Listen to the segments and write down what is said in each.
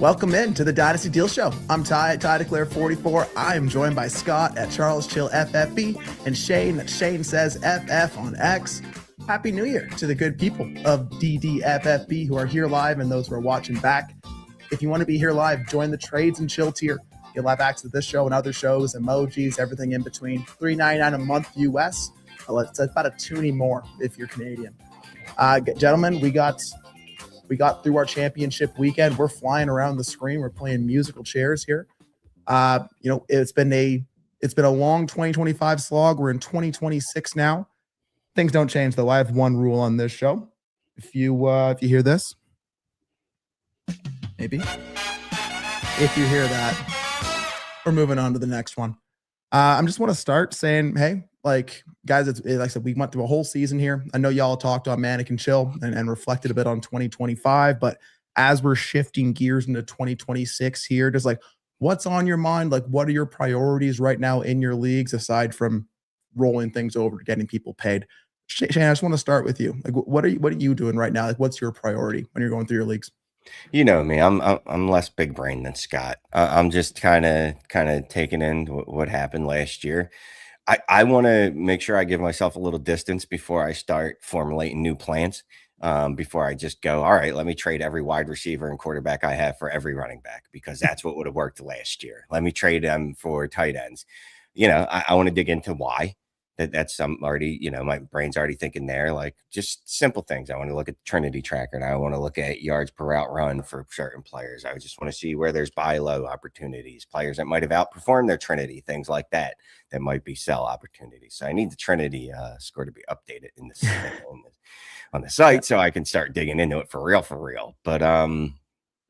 Welcome in to the Dynasty Deal Show. I'm Ty at Ty Declare 44. I am joined by Scott at Charles Chill FFB and Shane at Shane Says FF on X. Happy New Year to the good people of DDFFB who are here live and those who are watching back. If you want to be here live, join the Trades and Chill tier. You'll have access to this show and other shows, emojis, everything in between. $3.99 a month US. It's about a toonie more if you're Canadian. Gentlemen, we got through our championship weekend. We're flying around the screen. We're playing musical chairs here. It's been a long 2025 slog. We're in 2026 now. Things don't change though. I have one rule on this show. If you hear this, maybe if you hear that, we're moving on to the next one. I just want to start saying, hey, guys, it's like I said, we went through a whole season here. I know y'all talked on Manic and Chill and reflected a bit on 2025, but as we're shifting gears into 2026 here, just what's on your mind? What are your priorities right now in your leagues aside from rolling things over to getting people paid? Shane, I just want to start with you. What are you doing right now? What's your priority when you're going through your leagues? You know me, I'm less big brain than Scott. I'm just kind of taking in what happened last year. I want to make sure I give myself a little distance before I start formulating new plans. Before I just go, all right, let me trade every wide receiver and quarterback I have for every running back, because that's what would have worked last year. Let me trade them for tight ends. I want to dig into why. That's already, my brain's already thinking there, just simple things. I want to look at the Trinity tracker, and I want to look at yards per route run for certain players. I just want to see where there's buy low opportunities, players that might have outperformed their Trinity, things like that might be sell opportunities. So I need the Trinity score to be updated on the site so I can start digging into it for real. But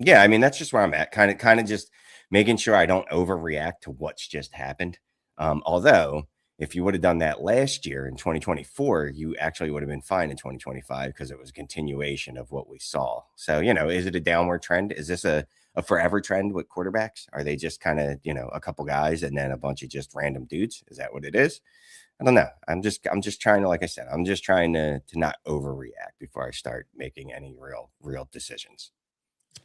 yeah, I mean, that's just where I'm at. Kind of just making sure I don't overreact to what's just happened. Although, if you would have done that last year in 2024, you actually would have been fine in 2025 because it was a continuation of what we saw. So, is it a downward trend? Is this a forever trend with quarterbacks? Are they just kind of, a couple guys and then a bunch of just random dudes? Is that what it is? I don't know. I'm just trying to, like I said, I'm just trying to not overreact before I start making any real decisions.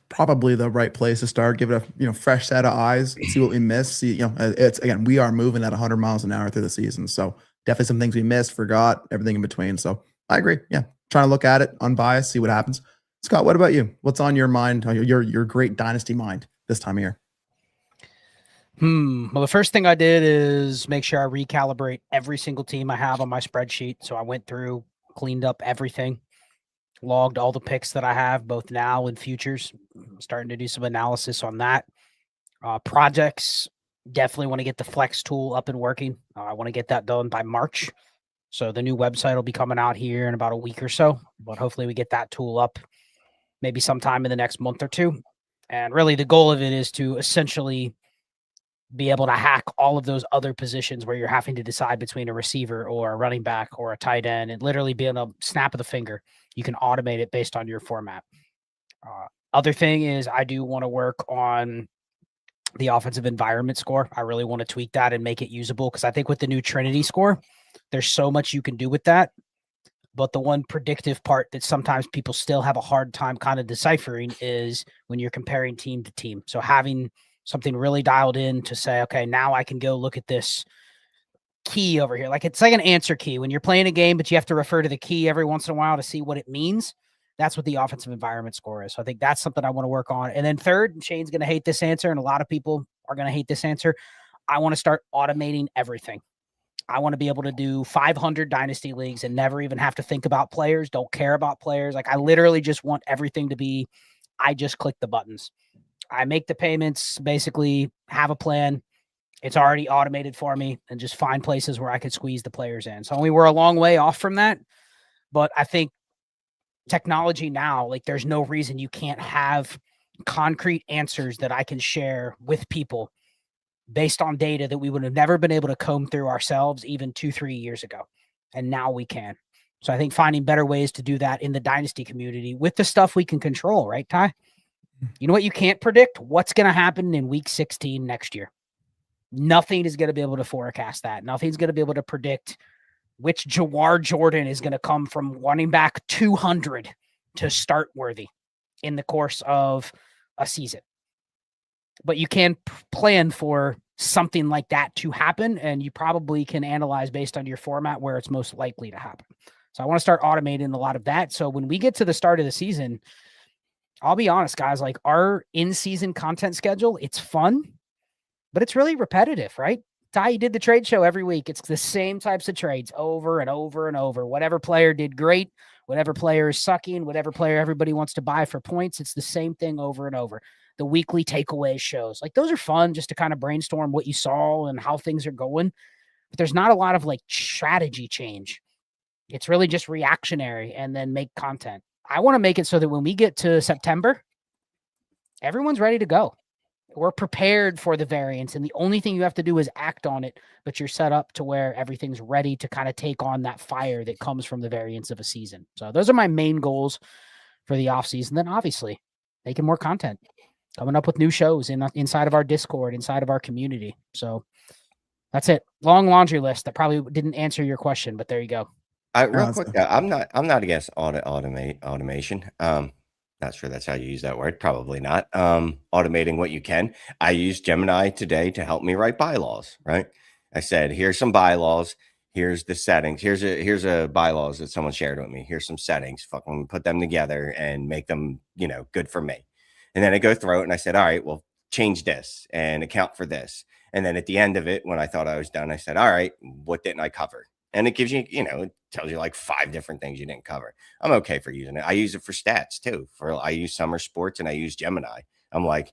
Probably the right place to start. Give it a fresh set of eyes, see what we missed. See, it's again, we are moving at 100 miles an hour through the season, so definitely some things we missed, forgot, everything in between. So I agree. Yeah, trying to look at it unbiased, see what happens. Scott, what about you? What's on your mind? Your great dynasty mind this time of year? Well, the first thing I did is make sure I recalibrate every single team I have on my spreadsheet. So I went through, cleaned up everything, logged all the picks that I have, both now and futures. I'm starting to do some analysis on that. Projects, definitely want to get the Flex tool up and working. I want to get that done by March. So the new website will be coming out here in about a week or so, but hopefully we get that tool up maybe sometime in the next month or two. And really the goal of it is to essentially be able to hack all of those other positions where you're having to decide between a receiver or a running back or a tight end, and literally be able to snap of the finger. You can automate it based on your format. Other thing is I do want to work on the offensive environment score. I really want to tweak that and make it usable, because I think with the new Trinity score, there's so much you can do with that. But the one predictive part that sometimes people still have a hard time kind of deciphering is when you're comparing team to team. So having something really dialed in to say, okay, now I can go look at this key over here. It's like an answer key when you're playing a game, but you have to refer to the key every once in a while to see what it means. That's what the offensive environment score is. So I think that's something I want to work on. And then third, Shane's going to hate this answer, and a lot of people are going to hate this answer. I want to start automating everything. I want to be able to do 500 dynasty leagues and never even have to think about players, don't care about players. I literally just want everything to be, I just click the buttons. I make the payments, basically have a plan. It's already automated for me, and just find places where I could squeeze the players in. So we're a long way off from that, but I think technology now, there's no reason you can't have concrete answers that I can share with people based on data that we would have never been able to comb through ourselves even 2-3 years ago. And now we can. So I think finding better ways to do that in the dynasty community with the stuff we can control, right, Ty? You know what you can't predict? What's going to happen in week 16 next year. Nothing is going to be able to forecast that. Nothing's going to be able to predict which Jawar Jordan is going to come from running back 200 to start worthy in the course of a season. but you can plan for something like that to happen, and you probably can analyze based on your format where it's most likely to happen. So I want to start automating a lot of that. So when we get to the start of the season, I'll be honest, guys, like our in-season content schedule, it's fun, but it's really repetitive, right? Ty, you did the trade show every week. It's the same types of trades over and over and over. Whatever player did great, whatever player is sucking, whatever player everybody wants to buy for points, it's the same thing over and over. The weekly takeaway shows, like those are fun just to kind of brainstorm what you saw and how things are going. But there's not a lot of like strategy change. It's really just reactionary and then make content. I want to make it so that when we get to September, everyone's ready to go. We're prepared for the variance, and the only thing you have to do is act on it, but you're set up to where everything's ready to kind of take on that fire that comes from the variance of a season. So those are my main goals for the offseason. Then obviously making more content, coming up with new shows inside of our Discord, inside of our community. So that's it. Long laundry list that probably didn't answer your question, but there you go. Real quick, I'm not against automation. Not sure that's how you use that word. Probably not. Automating what you can. I used Gemini today to help me write bylaws, right? I said, here's some bylaws. Here's the settings. Here's a bylaws that someone shared with me. Here's some settings. Fucking put them together and make them, good for me. And then I go through it and I said, all right, well, change this and account for this. And then at the end of it, when I thought I was done, I said, all right, what didn't I cover? And it gives you, it tells you like 5 different things you didn't cover. I'm okay for using it. I use it for stats too. I use Summer Sports and I use Gemini. I'm like,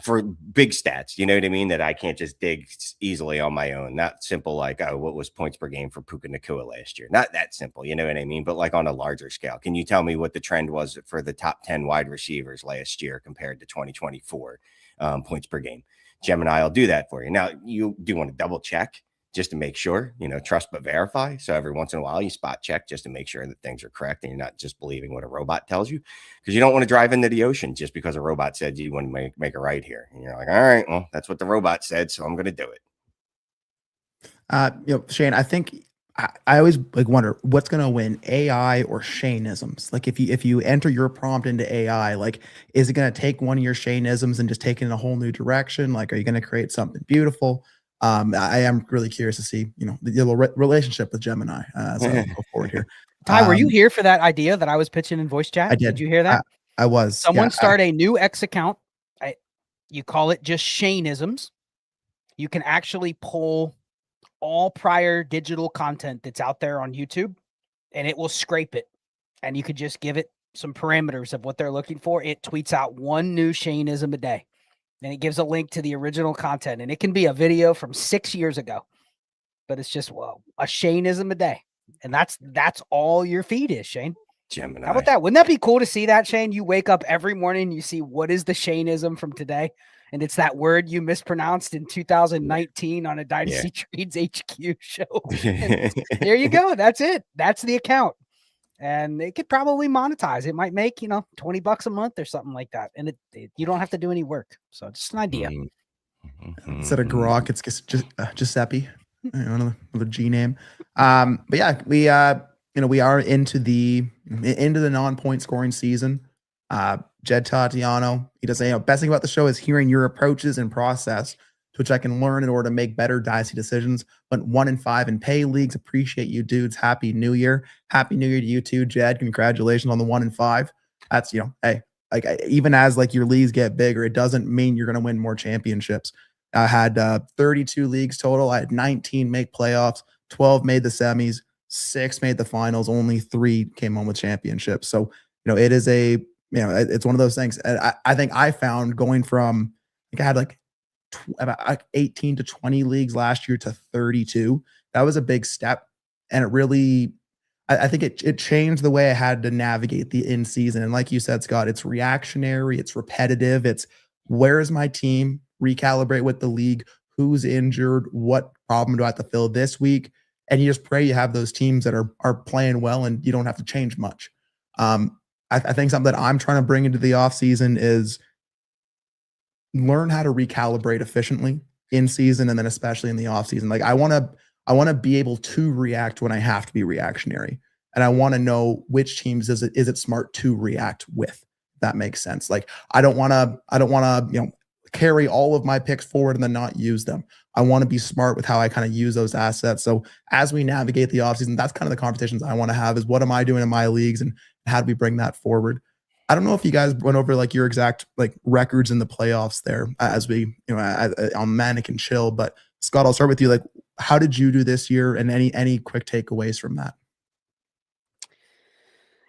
for big stats, you know what I mean? That I can't just dig easily on my own. Not simple like, oh, what was points per game for Puka Nacua last year? Not that simple, you know what I mean? But like on a larger scale, can you tell me what the trend was for the top 10 wide receivers last year compared to 2024 points per game? Gemini will do that for you. Now, you do want to double check just to make sure, trust but verify. So every once in a while you spot check just to make sure that things are correct and you're not just believing what a robot tells you, because you don't want to drive into the ocean just because a robot said you want to make a right here. And you're like, all right, well, that's what the robot said, so I'm going to do it. Shane, I think I always wonder what's going to win, AI or Shaneisms. Like if you enter your prompt into AI, like, is it going to take one of your Shaneisms and just take it in a whole new direction? Like, are you going to create something beautiful? I am really curious to see, the relationship with Gemini as I go forward here. Ty, were you here for that idea that I was pitching in voice chat? I did. Did you hear that? I was. Someone start a new X account. You call it just Shaneisms. You can actually pull all prior digital content that's out there on YouTube, and it will scrape it. And you could just give it some parameters of what they're looking for. It tweets out one new Shaneism a day. And it gives a link to the original content. And it can be a video from 6 years ago. But it's just, a Shaneism a day. And that's all your feed is, Shane. Gemini. How about that? Wouldn't that be cool to see that, Shane? You wake up every morning, you see what is the Shaneism from today. And it's that word you mispronounced in 2019 on a Dynasty Trades HQ show. There you go. That's it. That's the account. And it could probably monetize. It might make, $20 a month or something like that. And you don't have to do any work. So just an idea. Instead of Grok, it's just Giuseppe, another G name. But yeah, we are into the non-point scoring season. Jed Tatiano, he does say, best thing about the show is hearing your approaches and process to which I can learn in order to make better dicey decisions. Went 1-5 in pay leagues. Appreciate you dudes. Happy New Year. Happy New Year to you too, Jed. Congratulations on the 1-5. That's, hey, like even as like your leagues get bigger, it doesn't mean you're going to win more championships. I had 32 leagues total. I had 19 make playoffs, 12 made the semis, 6 made the finals. Only 3 came home with championships. So, it is it's one of those things. I think I found going from, I had like about 18 to 20 leagues last year to 32. That was a big step. And it really, I think it changed the way I had to navigate the in season. And like you said, Scott, it's reactionary, it's repetitive. It's where is my team? Recalibrate with the league. Who's injured? What problem do I have to fill this week? And you just pray you have those teams that are playing well and you don't have to change much. I think something that I'm trying to bring into the offseason is learn how to recalibrate efficiently in season and then especially in the offseason. Like I want to be able to react when I have to be reactionary. And I want to know which teams is it smart to react with. If that makes sense. Like I don't want to, carry all of my picks forward and then not use them. I want to be smart with how I kind of use those assets. So as we navigate the offseason, that's kind of the conversations I want to have is what am I doing in my leagues and how do we bring that forward? I don't know if you guys went over like your exact like records in the playoffs there as we, on Manic and Chill, but Scott, I'll start with you. Like, how did you do this year and any quick takeaways from that?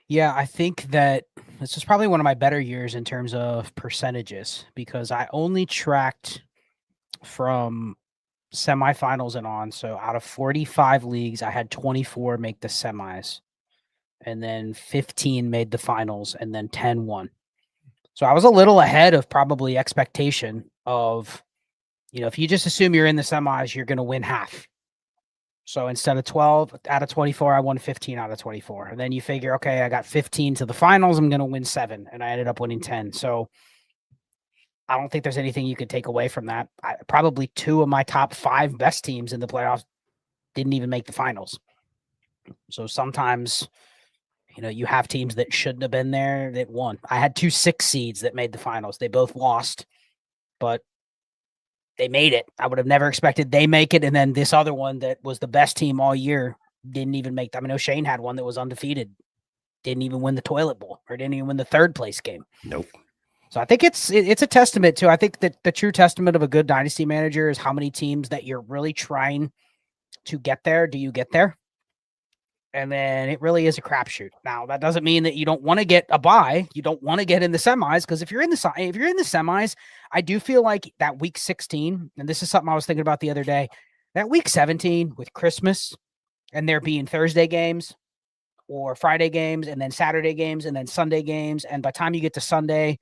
Yeah, I think that this is probably one of my better years in terms of percentages because I only tracked from semifinals and on. So out of 45 leagues, I had 24 make the semis, and then 15 made the finals, and then 10 won. So I was a little ahead of probably expectation of, if you just assume you're in the semis, you're going to win half. So instead of 12 out of 24, I won 15 out of 24. And then you figure, okay, I got 15 to the finals. I'm going to win 7. And I ended up winning 10. So I don't think there's anything you could take away from that. Probably 2 of my top 5 best teams in the playoffs didn't even make the finals. So sometimes, you have teams that shouldn't have been there that won. I had 2 6 seeds that made the finals. They both lost, but they made it. I would have never expected they make it. And then this other one that was the best team all year didn't even make. I mean, O'Shane had one that was undefeated, didn't even win the toilet bowl or didn't even win the 3rd place game. Nope. So I think it's a testament to, I think that the true testament of a good dynasty manager is how many teams that you're really trying to get there. Do you get there? And then it really is a crapshoot. Now that doesn't mean that you don't want to get a bye. You don't want to get in the semis because if you're in the semis, I do feel like that week 16, and this is something I was thinking about the other day, that week 17 with Christmas and there being Thursday games or Friday games and then Saturday games and then Sunday games. And by the time you get to Sunday,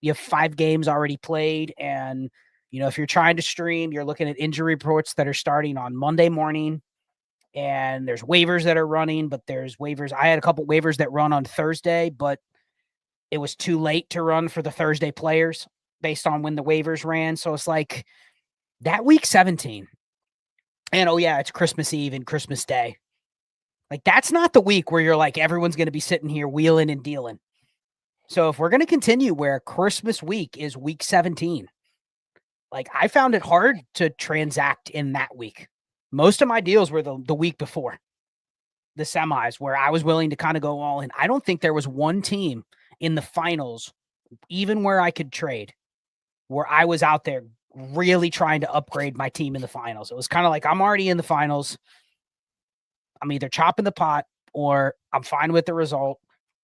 you have 5 games already played. And, if you're trying to stream, you're looking at injury reports that are starting on Monday morning. And there's waivers that are running, but there's waivers. I had a couple waivers that run on Thursday, but it was too late to run for the Thursday players based on when the waivers ran. So it's like that week 17. And it's Christmas Eve and Christmas Day. Like that's not the week where you're like, everyone's going to be sitting here wheeling and dealing. So if we're going to continue where Christmas week is week 17, like I found it hard to transact in that week. Most of my deals were the week before the semis where I was willing to kind of go all in. I don't think there was one team in the finals, even where I could trade, where I was out there really trying to upgrade my team in the finals. It was kind of like, I'm already in the finals. I'm either chopping the pot or I'm fine with the result.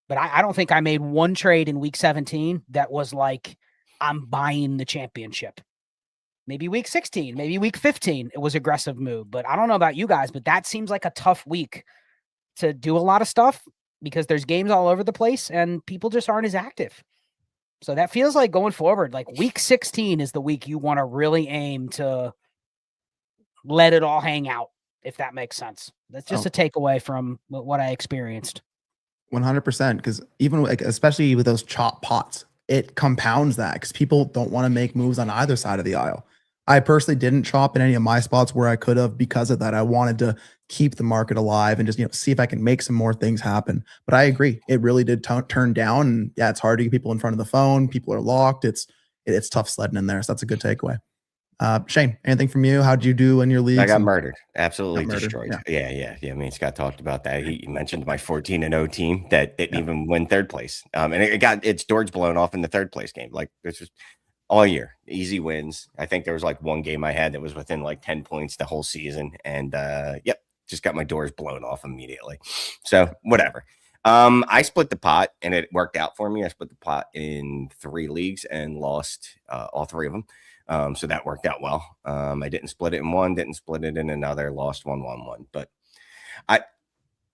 But I don't think I made one trade in week 17 that was like, I'm buying the championship. Maybe week 16, maybe week 15, it was aggressive move. But I don't know about you guys, but that seems like a tough week to do a lot of stuff because there's games all over the place and people just aren't as active. So that feels like going forward, like week 16 is the week you want to really aim to let it all hang out, if that makes sense. That's just a takeaway from what I experienced. 100%. Because even like, especially with those chop pots, it compounds that because people don't want to make moves on either side of the aisle. I personally didn't chop in any of my spots where I could have because of that. I wanted to keep the market alive and just, see if I can make some more things happen. But I agree. It really did turn down. And yeah, it's hard to get people in front of the phone. People are locked. It's tough sledding in there. So that's a good takeaway. Shane, anything from you? How'd you do in your league? I got murdered. Absolutely destroyed. Yeah. I mean, Scott talked about that. He mentioned my 14-0 team that didn't even win 3rd place. And it got its doors blown off in the 3rd place game. Like this was all year, easy wins. I think there was like one game I had that was within like 10 points the whole season. And just got my doors blown off immediately. So whatever. I split the pot and it worked out for me. I split the pot in 3 leagues and lost all 3 of them. So that worked out well. I didn't split it in one, didn't split it in another, lost 1-1-1. But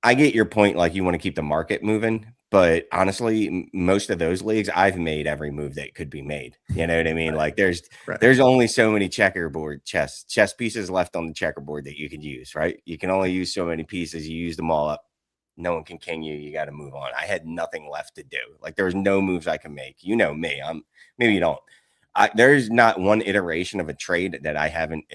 I get your point. Like you want to keep the market moving, but honestly, most of those leagues I've made every move that could be made. You know what I mean? Like there's only so many chess pieces left on the checkerboard that you could use, right? You can only use so many pieces. You use them all up. No one can king you. You got to move on. I had nothing left to do. Like there was no moves I can make. You know me. Maybe you don't. There's not one iteration of a trade that I haven't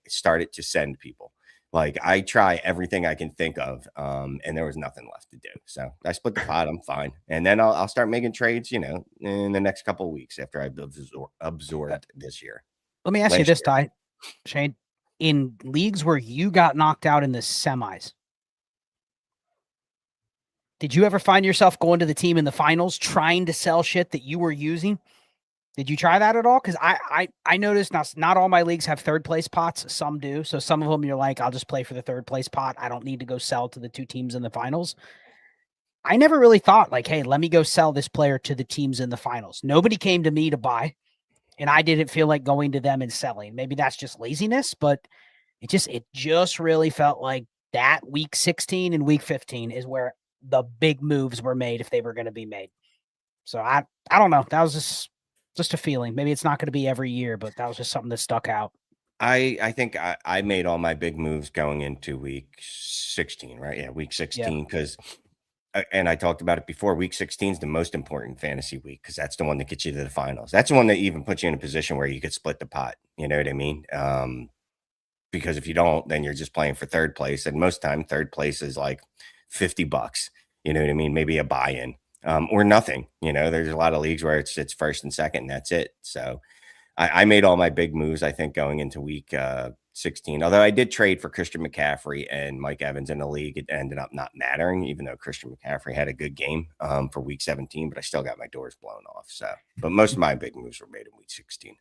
started to send people. Like I try everything I can think of, and there was nothing left to do. So I split the pot. I'm fine, and then I'll start making trades. In the next couple of weeks after I've absorbed this year. Let me ask you Last this, year. Ty. Shane, in leagues where you got knocked out in the semis, did you ever find yourself going to the team in the finals trying to sell shit that you were using? Did you try that at all? Because I noticed not all my leagues have third place pots. Some do. So some of them you're like, I'll just play for the third place pot. I don't need to go sell to the two teams in the finals. I never really thought like, hey, let me go sell this player to the teams in the finals. Nobody came to me to buy, and I didn't feel like going to them and selling. Maybe that's just laziness, but it just really felt like that week 16 and week 15 is where the big moves were made if they were going to be made. So I don't know. That was just a feeling. Maybe it's not going to be every year, but that was just something that stuck out. I think I made all my big moves going into week 16, right? Yeah, week 16, because and I talked about it before. Week 16 is the most important fantasy week because that's the one that gets you to the finals. That's the one that even puts you in a position where you could split the pot. You know what I mean? Because if you don't, then you're just playing for third place, and most time third place is like $50. You know what I mean? Maybe a buy-in or nothing. There's a lot of leagues where it's first and second, and that's it. So I made all my big moves, I think, going into week 16. Although I did trade for Christian McCaffrey and Mike Evans in the league. It ended up not mattering, even though Christian McCaffrey had a good game for week 17, but I still got my doors blown off. So, but most of my big moves were made in week 16.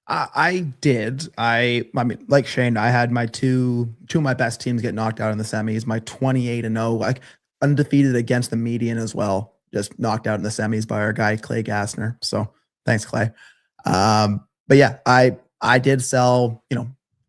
I did. I mean, like Shane, I had my two of my best teams get knocked out in the semis. My 28-0, like undefeated against the median as well, just knocked out in the semis by our guy Clay Gassner. So thanks, Clay. But yeah, I did sell,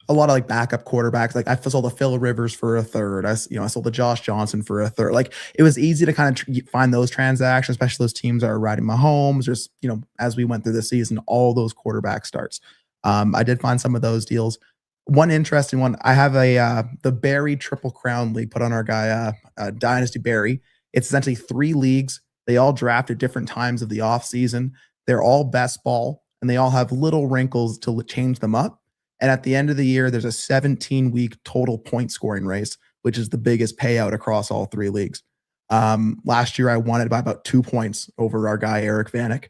a lot of like backup quarterbacks. Like I sold the Phil Rivers for a third. I sold the Josh Johnson for a third. Like it was easy to kind of find those transactions, especially those teams that are riding Mahomes. Just, as we went through the season, all those quarterback starts. I did find some of those deals. One interesting one, I have the Barry Triple Crown League put on our guy, Dynasty Barry. It's essentially 3 leagues. They all draft at different times of the offseason. They're all best ball, and they all have little wrinkles to change them up. And at the end of the year, there's a 17-week total point scoring race, which is the biggest payout across all 3 leagues. Last year, I won it by about 2 points over our guy, Eric Vanek.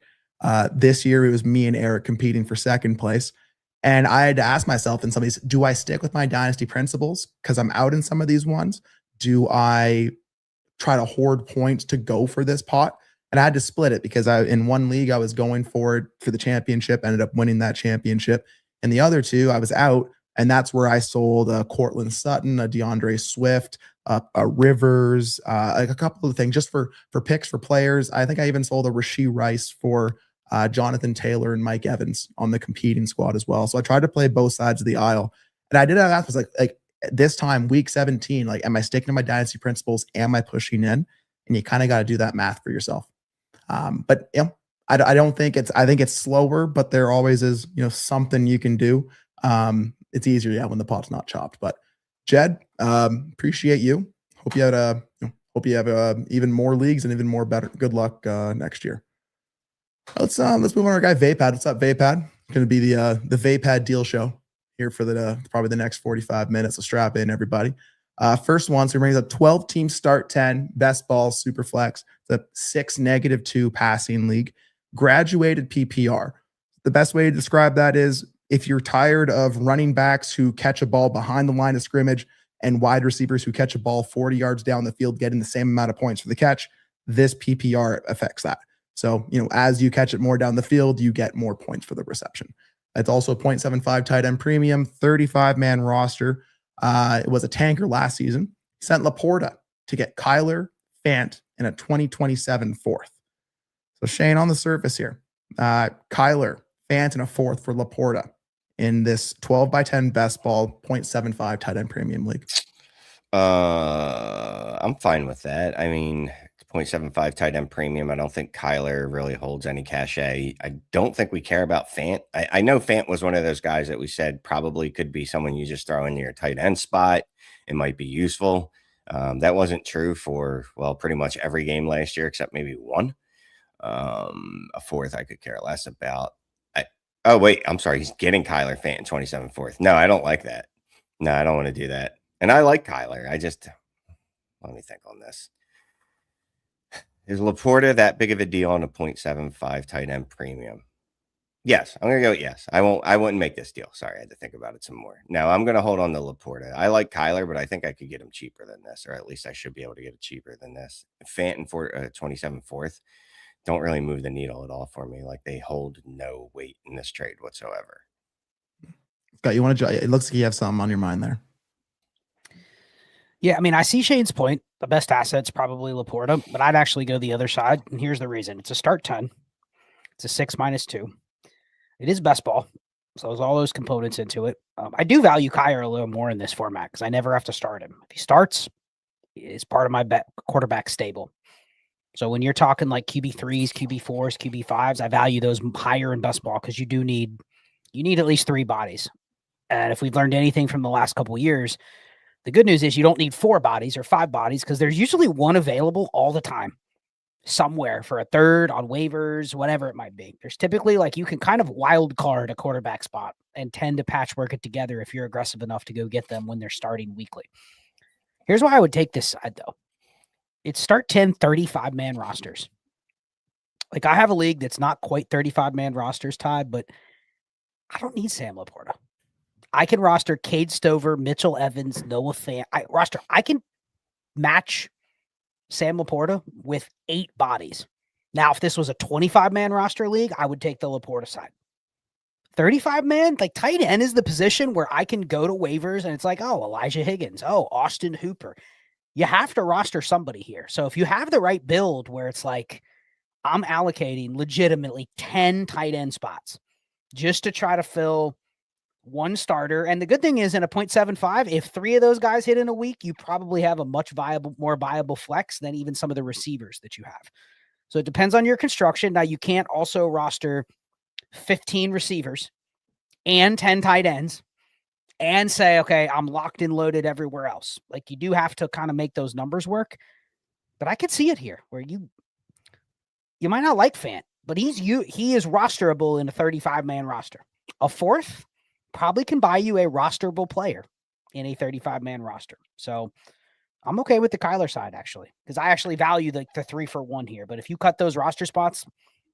This year, it was me and Eric competing for second place. And I had to ask myself in some of these, do I stick with my dynasty principles because I'm out in some of these ones? Do I try to hoard points to go for this pot? And I had to split it because in one league, I was going for it for the championship, ended up winning that championship. And the other 2, I was out. And that's where I sold Cortland Sutton, a DeAndre Swift, a Rivers, like a couple of things just for picks for players. I think I even sold a Rashee Rice for Jonathan Taylor and Mike Evans on the competing squad as well. So I tried to play both sides of the aisle. And I did ask myself, like this time, week 17, like, am I sticking to my dynasty principles? Am I pushing in? And you kind of got to do that math for yourself. But I don't think I think it's slower, but there always is, something you can do. It's easier, when the pot's not chopped. But Jed, appreciate you. Hope you have even more leagues and even more better. Good luck next year. Let's move on to our guy Vapad. What's up, Vapad? Going to be the Vapad deal show here for probably the next 45 minutes. So strap in, everybody. First one, so he brings up 12 team start 10, best ball, super flex. It's a 6-2 passing league, graduated PPR. The best way to describe that is if you're tired of running backs who catch a ball behind the line of scrimmage and wide receivers who catch a ball 40 yards down the field getting the same amount of points for the catch, this PPR affects that. So, as you catch it more down the field, you get more points for the reception. It's also a 0.75 tight end premium, 35-man roster. It was a tanker last season. Sent Laporta to get Kyler, Fant, and a 2027 fourth. So Shane, on the surface here, Kyler, Fant, and a fourth for Laporta in this 12x10 best ball 0.75 tight end premium league. I'm fine with that. I mean, 0.75 tight end premium. I don't think Kyler really holds any cachet. I don't think we care about Fant. I know Fant was one of those guys that we said probably could be someone you just throw in your tight end spot. It might be useful. That wasn't true for, pretty much every game last year, except maybe one. A fourth I could care less about. Oh, wait, I'm sorry. He's getting Kyler Fant in 27 fourth. No, I don't like that. No, I don't want to do that. And I like Kyler. Let me think on this. Is Laporta that big of a deal on a 0.75 tight end premium? Yes, I'm gonna go with yes. I wouldn't make this deal. Sorry, I had to think about it some more. No, I'm gonna hold on to Laporta. I like Kyler, but I think I could get him cheaper than this, or at least I should be able to get it cheaper than this. Fant for 27 fourth don't really move the needle at all for me. Like they hold no weight in this trade whatsoever. Scott, you want to? It looks like you have something on your mind there. Yeah, I mean, I see Shane's point. The best asset's probably Laporta, but I'd actually go the other side. And here's the reason. It's a start 10. It's a 6-2. It is best ball. So there's all those components into it. I do value Kyler a little more in this format because I never have to start him. If he starts, it's part of my quarterback stable. So when you're talking like QB3s, QB4s, QB5s, I value those higher in best ball because you need at least 3 bodies. And if we've learned anything from the last couple of years, the good news is you don't need 4 bodies or 5 bodies because there's usually one available all the time somewhere for a third on waivers, whatever it might be. There's typically like you can kind of wild card a quarterback spot and tend to patchwork it together if you're aggressive enough to go get them when they're starting weekly. Here's why I would take this side though. It's start 10 35-man rosters. Like I have a league that's not quite 35-man rosters, Ty, but I don't need Sam Laporta. I can roster Cade Stover, Mitchell Evans, Noah Fant. I can match Sam Laporta with 8 bodies. Now, if this was a 25-man roster league, I would take the Laporta side. 35-man, like tight end is the position where I can go to waivers and it's like, oh, Elijah Higgins, oh, Austin Hooper. You have to roster somebody here. So if you have the right build where it's like, I'm allocating legitimately 10 tight end spots just to try to fill one starter. And the good thing is in a 0.75, if 3 of those guys hit in a week, you probably have a more viable flex than even some of the receivers that you have. So it depends on your construction. Now you can't also roster 15 receivers and 10 tight ends and say, okay, I'm locked and loaded everywhere else. Like you do have to kind of make those numbers work, but I could see it here where you might not like Fant, but he is rosterable in a 35-man roster. A fourth probably can buy you a rosterable player in a 35-man roster. So I'm okay with the Kyler side, actually, because I actually value the 3-for-1 here. But if you cut those roster spots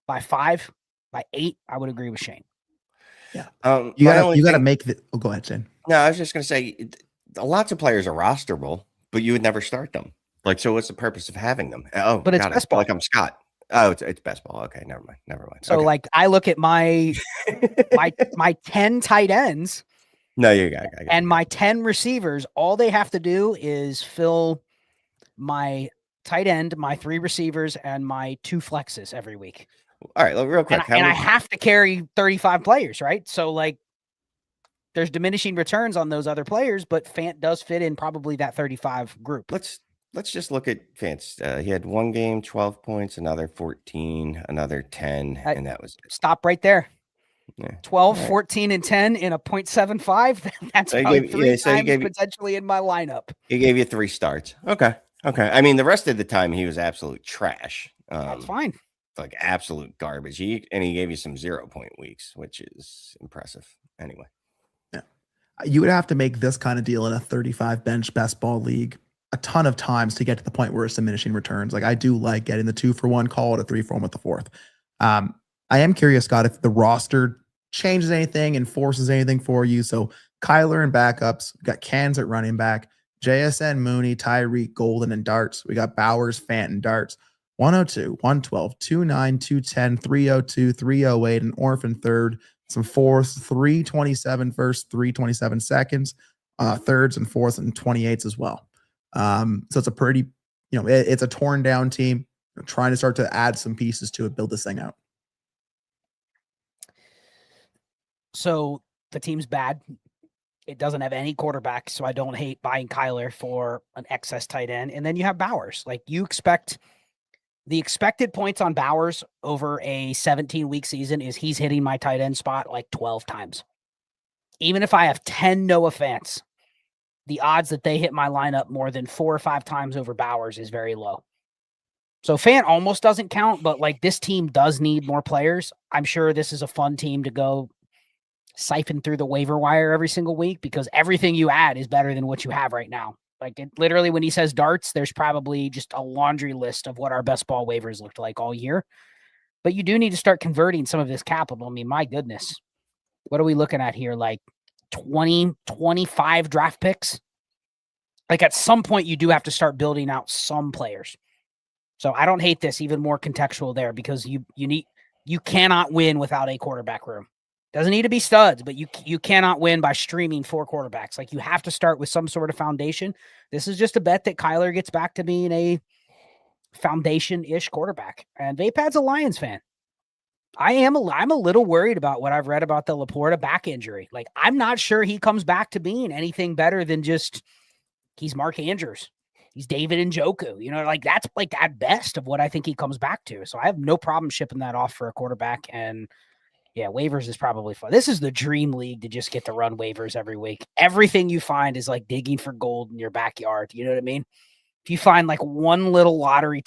by 5, by 8, I would agree with Shane. Yeah. You got to make the. Oh, go ahead, Shane. No, I was just going to say lots of players are rosterable, but you would never start them. Like, so what's the purpose of having them? Oh, but it's best ball. Like I'm Scott. Oh, it's best ball. Okay, never mind. So okay. like I look at my 10 tight ends. No, you got and my 10 receivers, all they have to do is fill my tight end, my 3 receivers, and my 2 flexes every week. All right, real quick. And I have to carry 35 players, right? So like there's diminishing returns on those other players, but Fant does fit in probably that 35 group. Let's just look at Fant. He had 1 game, 12 points, another 14, another 10, and that was it. Stop right there. Yeah. 12, 14, and 10 in a 0.75. That's so probably 3 times potentially in my lineup. He gave you 3 starts. Okay. I mean, the rest of the time he was absolute trash. That's fine. Like absolute garbage. He gave you some 0-point weeks, which is impressive. Anyway. Yeah. You would have to make this kind of deal in a 35 bench best ball league a ton of times to get to the point where it's diminishing returns. Like I do like getting the 2-for-1 call it a 3-for-1 with the 4th. I am curious, Scott, if the roster changes anything and forces anything for you. So Kyler and backups, we got Cans at running back, JSN, Mooney, Tyreek, Golden, and darts. We got Bowers, Fant, and darts. 102, 112, 29, 210, 302, 308, an orphan third, some fourths, 327 first, 327 seconds, thirds and fourths and 28s as well. So it's a pretty, it's a torn down team trying to start to add some pieces to it, build this thing out. So the team's bad. It doesn't have any quarterbacks, so I don't hate buying Kyler for an excess tight end. And then you have Bowers. Like you expect the expected points on Bowers over a 17-week season is he's hitting my tight end spot like 12 times. Even if I have 10 Noah Fants, the odds that they hit my lineup more than 4 or 5 times over Bowers is very low. So Fant almost doesn't count, but like this team does need more players. I'm sure this is a fun team to go siphon through the waiver wire every single week because everything you add is better than what you have right now. Like literally when he says darts, there's probably just a laundry list of what our best ball waivers looked like all year. But you do need to start converting some of this capital. I mean, my goodness, what are we looking at here? Like 20, 25 draft picks? Like at some point you do have to start building out some players. So I don't hate this, even more contextual there, because you cannot win without a quarterback room. Doesn't need to be studs, but you cannot win by streaming 4 quarterbacks. Like you have to start with some sort of foundation. This is just a bet that Kyler gets back to being a foundation-ish quarterback. And Vapad's a Lions fan. I'm a little worried about what I've read about the Laporta back injury. Like I'm not sure he comes back to being anything better than just he's Mark Andrews. He's David Njoku. You know, like that's like at best of what I think he comes back to. So I have no problem shipping that off for a quarterback. And yeah, waivers is probably fun. This is the dream league to just get to run waivers every week. Everything you find is like digging for gold in your backyard. You know what I mean? If you find like one little lottery,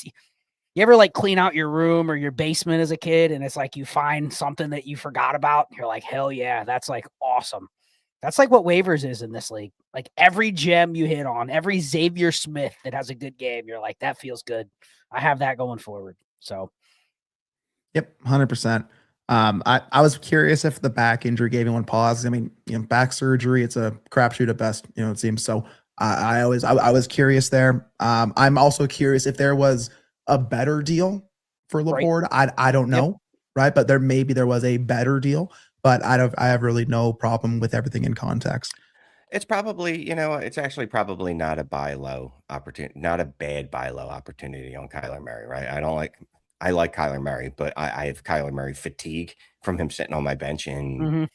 you ever like clean out your room or your basement as a kid and it's like you find something that you forgot about? You're like, hell yeah, that's like awesome. That's like what waivers is in this league. Like every gem you hit on, every Xavier Smith that has a good game, you're like, that feels good. I have that going forward. So, Yep, 100%. I was curious if the back injury gave anyone pause. I mean, back surgery, it's a crapshoot at best, it seems. So I was curious there. I'm also curious if there was a better deal for Laporte. Right. I don't know, right? But there was a better deal. But I have really no problem with everything in context. It's probably, it's actually probably not a buy low opportunity, not a bad buy low opportunity on Kyler Murray, right? I like Kyler Murray, but I have Kyler Murray fatigue from him sitting on my bench in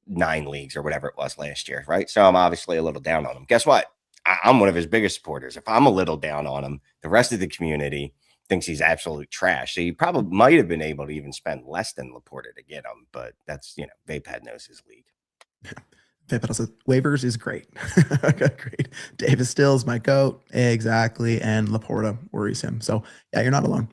9 leagues or whatever it was last year, right? So I'm obviously a little down on him. Guess what? I'm one of his biggest supporters. If I'm a little down on him, the rest of the community thinks he's absolute trash. So you probably might have been able to even spend less than Laporta to get him, but that's, Vapad knows his league. Vapad says waivers is great. Okay, great. Davis Stills, my goat. Exactly. And Laporta worries him. So yeah, you're not alone.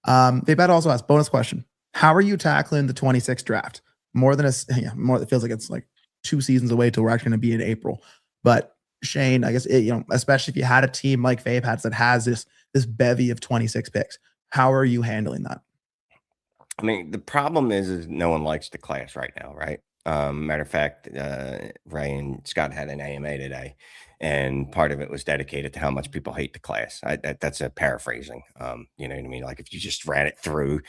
Vapad also asks, bonus question. How are you tackling the 26 draft? It feels like it's like 2 seasons away till we're actually going to be in April. But Shane, I guess, especially if you had a team like Vapad's that has this bevy of 26 picks, how are you handling that? I mean, the problem is no one likes the class right now, right? Matter of fact, Ray and Scott had an AMA today, and part of it was dedicated to how much people hate the class. That's a paraphrasing. You know what I mean? Like if you just ran it through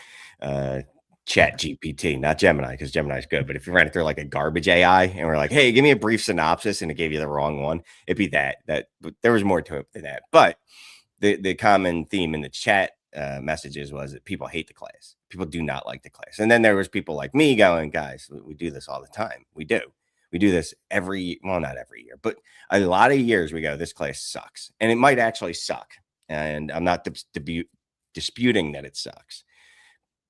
Chat GPT, not Gemini, because Gemini's good, but if you ran it through like a garbage AI and we're like, hey, give me a brief synopsis, and it gave you the wrong one, it'd be that there was more to it than that. But the common theme in the chat messages was that people hate the class. People do not like the class. And then there was people like me going, guys, we do this all the time. We do this not every year, but a lot of years we go, this class sucks. And it might actually suck. And I'm not disputing that it sucks.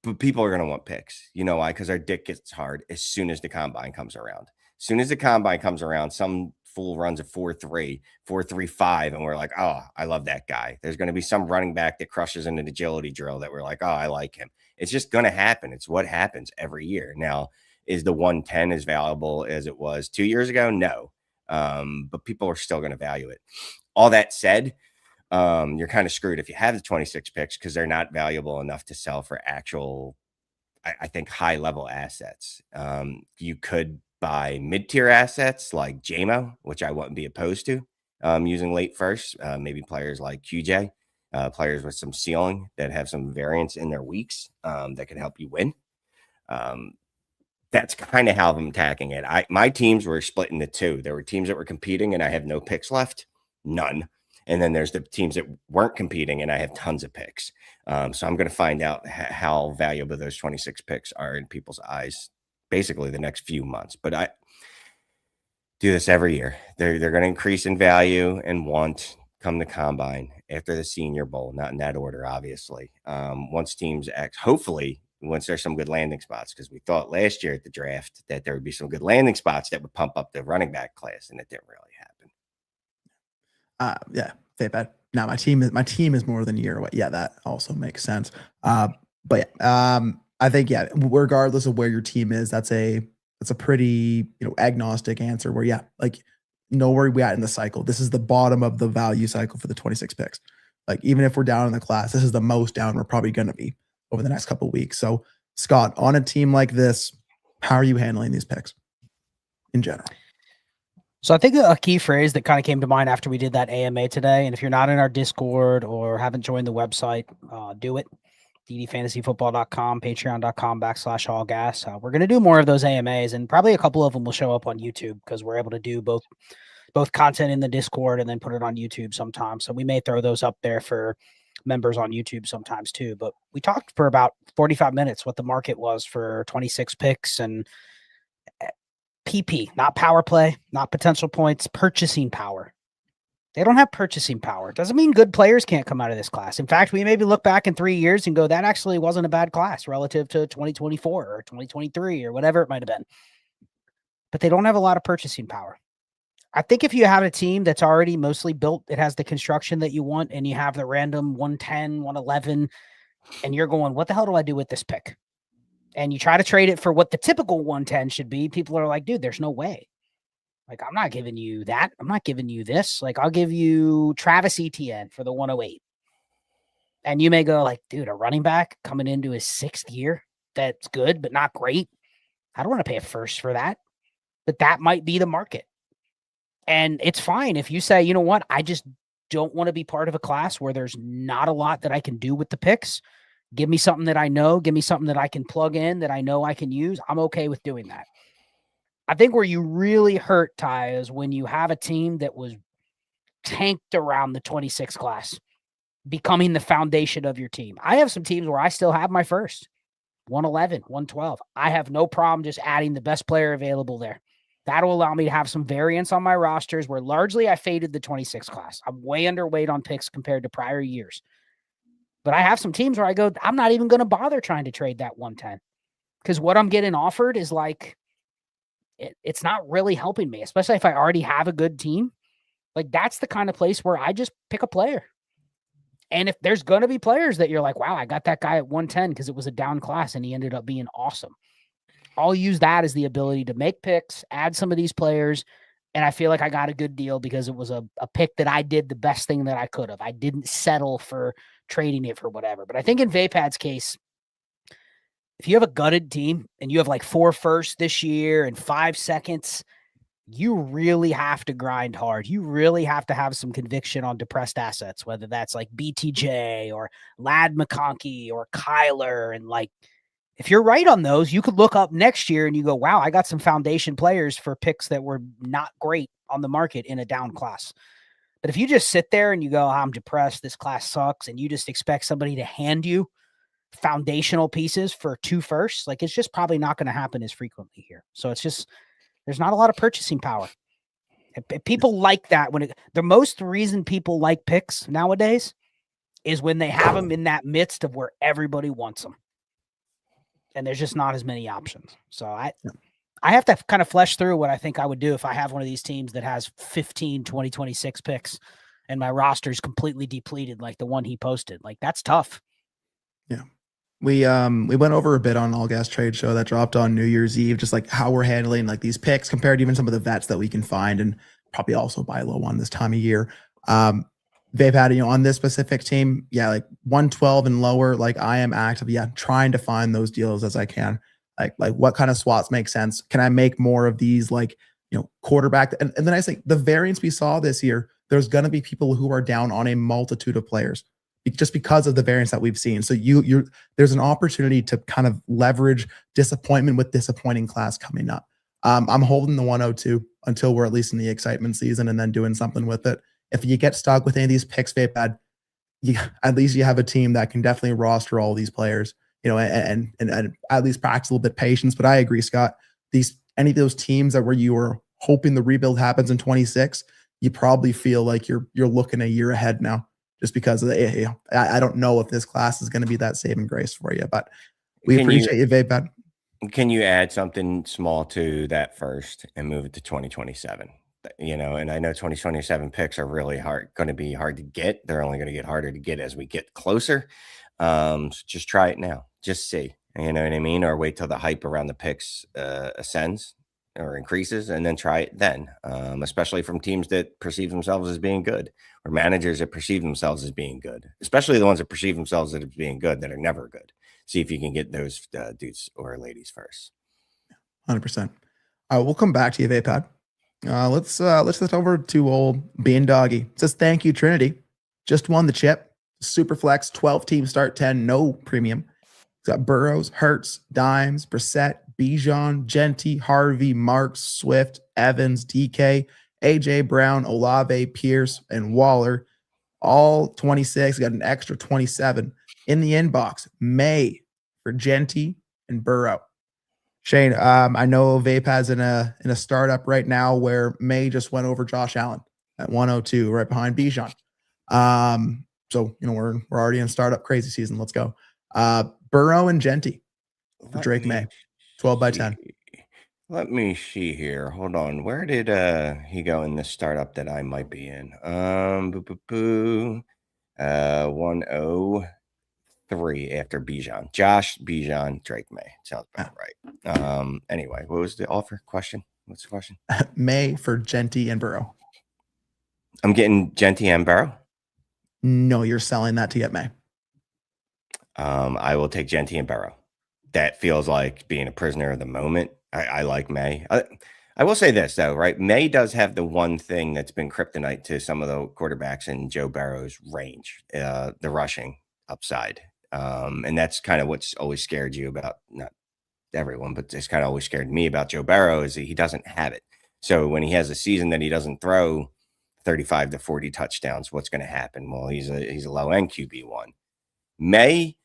But people are going to want picks. You know why? Because our dick gets hard as soon as the combine comes around. As soon as the combine comes around, some fool runs a 4.3, 4.35, and we're like, oh, I love that guy. There's going to be some running back that crushes in an agility drill that we're like, oh, I like him. It's just going to happen. It's what happens every year. Now, is the 110 as valuable as it was 2 years ago? No. But people are still going to value it. All that said, you're kind of screwed if you have the 26 picks because they're not valuable enough to sell for actual, I think, high-level assets. You could buy mid-tier assets like JMO, which I wouldn't be opposed to using late first, maybe players like QJ, players with some ceiling that have some variance in their weeks that can help you win. That's kind of how I'm attacking it. My teams were split into 2. There were teams that were competing and I have no picks left, none. And then there's the teams that weren't competing and I have tons of picks. So I'm going to find out how valuable those 26 picks are in people's eyes basically the next few months. But I do this every year. They're going to increase in value and want come the combine after the Senior Bowl, not in that order, obviously. Once teams hopefully once there's some good landing spots, because we thought last year at the draft that there would be some good landing spots that would pump up the running back class, and it didn't really happen. Yeah, Vapad. Now my team is more than a year away. Yeah, that also makes sense. But yeah, I think regardless of where your team is, that's a That's a pretty, agnostic answer where, yeah, like know where we at in the cycle. This is the bottom of the value cycle for the 26 picks. Like even if we're down in the class, this is the most down we're probably going to be over the next couple of weeks. So Scott, on a team like this, how are you handling these picks in general? So I think a key phrase that kind of came to mind after we did that AMA today, and if you're not in our Discord or haven't joined the website, do it. ddfantasyfootball.com, patreon.com/allgas. We're going to do more of those AMAs, and probably a couple of them will show up on YouTube because we're able to do both content in the Discord and then put it on YouTube sometimes. So we may throw those up there for members on YouTube sometimes too. But we talked for about 45 minutes what the market was for 26 picks and PP, not power play, not potential points, purchasing power. They don't have purchasing power. It doesn't mean good players can't come out of this class. In fact, we maybe look back in 3 years and go, that actually wasn't a bad class relative to 2024 or 2023 or whatever it might have been. But they don't have a lot of purchasing power. I think if you have a team that's already mostly built, it has the construction that you want, and you have the random 110, 111, and you're going, what the hell do I do with this pick? And you try to trade it for what the typical 110 should be. People are like, dude, there's no way. Like, I'm not giving you that. I'm not giving you this. Like, I'll give you Travis Etienne for the 108. And you may go like, dude, a running back coming into his 6th year, that's good, but not great. I don't want to pay a first for that. But that might be the market. And it's fine if you say, you know what, I just don't want to be part of a class where there's not a lot that I can do with the picks. Give me something that I know. Give me something that I can plug in that I know I can use. I'm okay with doing that. I think where you really hurt, Ty, is when you have a team that was tanked around the 26 class, becoming the foundation of your team. I have some teams where I still have my first, 111, 112. I have no problem just adding the best player available there. That'll allow me to have some variance on my rosters where largely I faded the 26 class. I'm way underweight on picks compared to prior years. But I have some teams where I go, I'm not even going to bother trying to trade that 110 because what I'm getting offered is like, it's not really helping me, especially if I already have a good team. Like that's the kind of place where I just pick a player. And if there's going to be players that you're like, wow, I got that guy at 110 because it was a down class and he ended up being awesome. I'll use that as the ability to make picks, add some of these players. And I feel like I got a good deal because it was a pick that I did the best thing that I could have. I didn't settle for trading it for whatever. But I think in Vapad's case, if you have a gutted team and you have like 4 firsts this year and 5 seconds, you really have to grind hard. You really have to have some conviction on depressed assets, whether that's like BTJ or Lad McConkey or Kyler. And like, if you're right on those, you could look up next year and you go, wow, I got some foundation players for picks that were not great on the market in a down class. But if you just sit there and you go, I'm depressed, this class sucks, and you just expect somebody to hand you foundational pieces for 2 firsts, like it's just probably not going to happen as frequently here. So it's just, there's not a lot of purchasing power. People like that the most reason people like picks nowadays is when they have them in that midst of where everybody wants them. And there's just not as many options. So I have to kind of flesh through what I think I would do if I have one of these teams that has 15, 20, 26 picks and my roster is completely depleted like the one he posted. Like that's tough. Yeah. We went over a bit on All Gas Trade Show that dropped on New Year's Eve, just like how we're handling like these picks compared to even some of the vets that we can find and probably also buy low on this time of year. They've had, on this specific team, like 112 and lower, like I am active, trying to find those deals as I can. Like what kind of swaps make sense? Can I make more of these quarterback? And then I think the variance we saw this year, there's going to be people who are down on a multitude of players just because of the variance that we've seen. So there's an opportunity to kind of leverage disappointment with disappointing class coming up. I'm holding the 102 until we're at least in the excitement season and then doing something with it. If you get stuck with any of these picks, at least you have a team that can definitely roster all these players, and at least practice a little bit patience. But I agree, Scott, any of those teams that where you were hoping the rebuild happens in 26, you probably feel like you're looking a year ahead now, just because of I don't know if this class is going to be that saving grace for you, but we appreciate you, Vapad. Can you add something small to that first and move it to 2027? And I know 2027 picks are really going to be hard to get. They're only going to get harder to get as we get closer. So just try it now. Just see. You know what I mean? Or wait till the hype around the picks ascends or increases and then try it then, especially from teams that perceive themselves as being good or managers that perceive themselves as being good, especially the ones that perceive themselves as being good that are never good. See if you can get those dudes or ladies first. 100%. We'll come back to you, Vapad. Let's head over to old Bean Doggy. It says, thank you, Trinity. Just won the chip. Super flex, 12 team start 10, no premium. It's got Burrows, Hurts, Dimes, Brissett, Bijan, Genty, Harvey, Marks, Swift, Evans, DK, AJ Brown, Olave, Pierce, and Waller. All 26. Got an extra 27 in the inbox. May for Genty and Burrow. Shane, I know Vapad's in a startup right now where May just went over Josh Allen at 102, right behind Bijan. So we're already in startup crazy season. Let's go. Burrow and Genty for Drake May, 12 by 10. Let me see here. Hold on. Where did he go in this startup that I might be in? 103 after Bijan. Josh, Bijan, Drake May. Sounds about right. Anyway, what was the offer question? What's the question? May for Genty and Burrow. I'm getting Genty and Burrow. No, you're selling that to get May. I will take Genty and Burrow. That feels like being a prisoner of the moment. I like May. I will say this, though, right? May does have the one thing that's been kryptonite to some of the quarterbacks in Joe Burrow's range, the rushing upside. And that's kind of what's always scared you about, not everyone, but it's kind of always scared me about Joe Burrow is that he doesn't have it. So when he has a season that he doesn't throw 35 to 40 touchdowns, what's going to happen? Well, he's a low-end QB1. May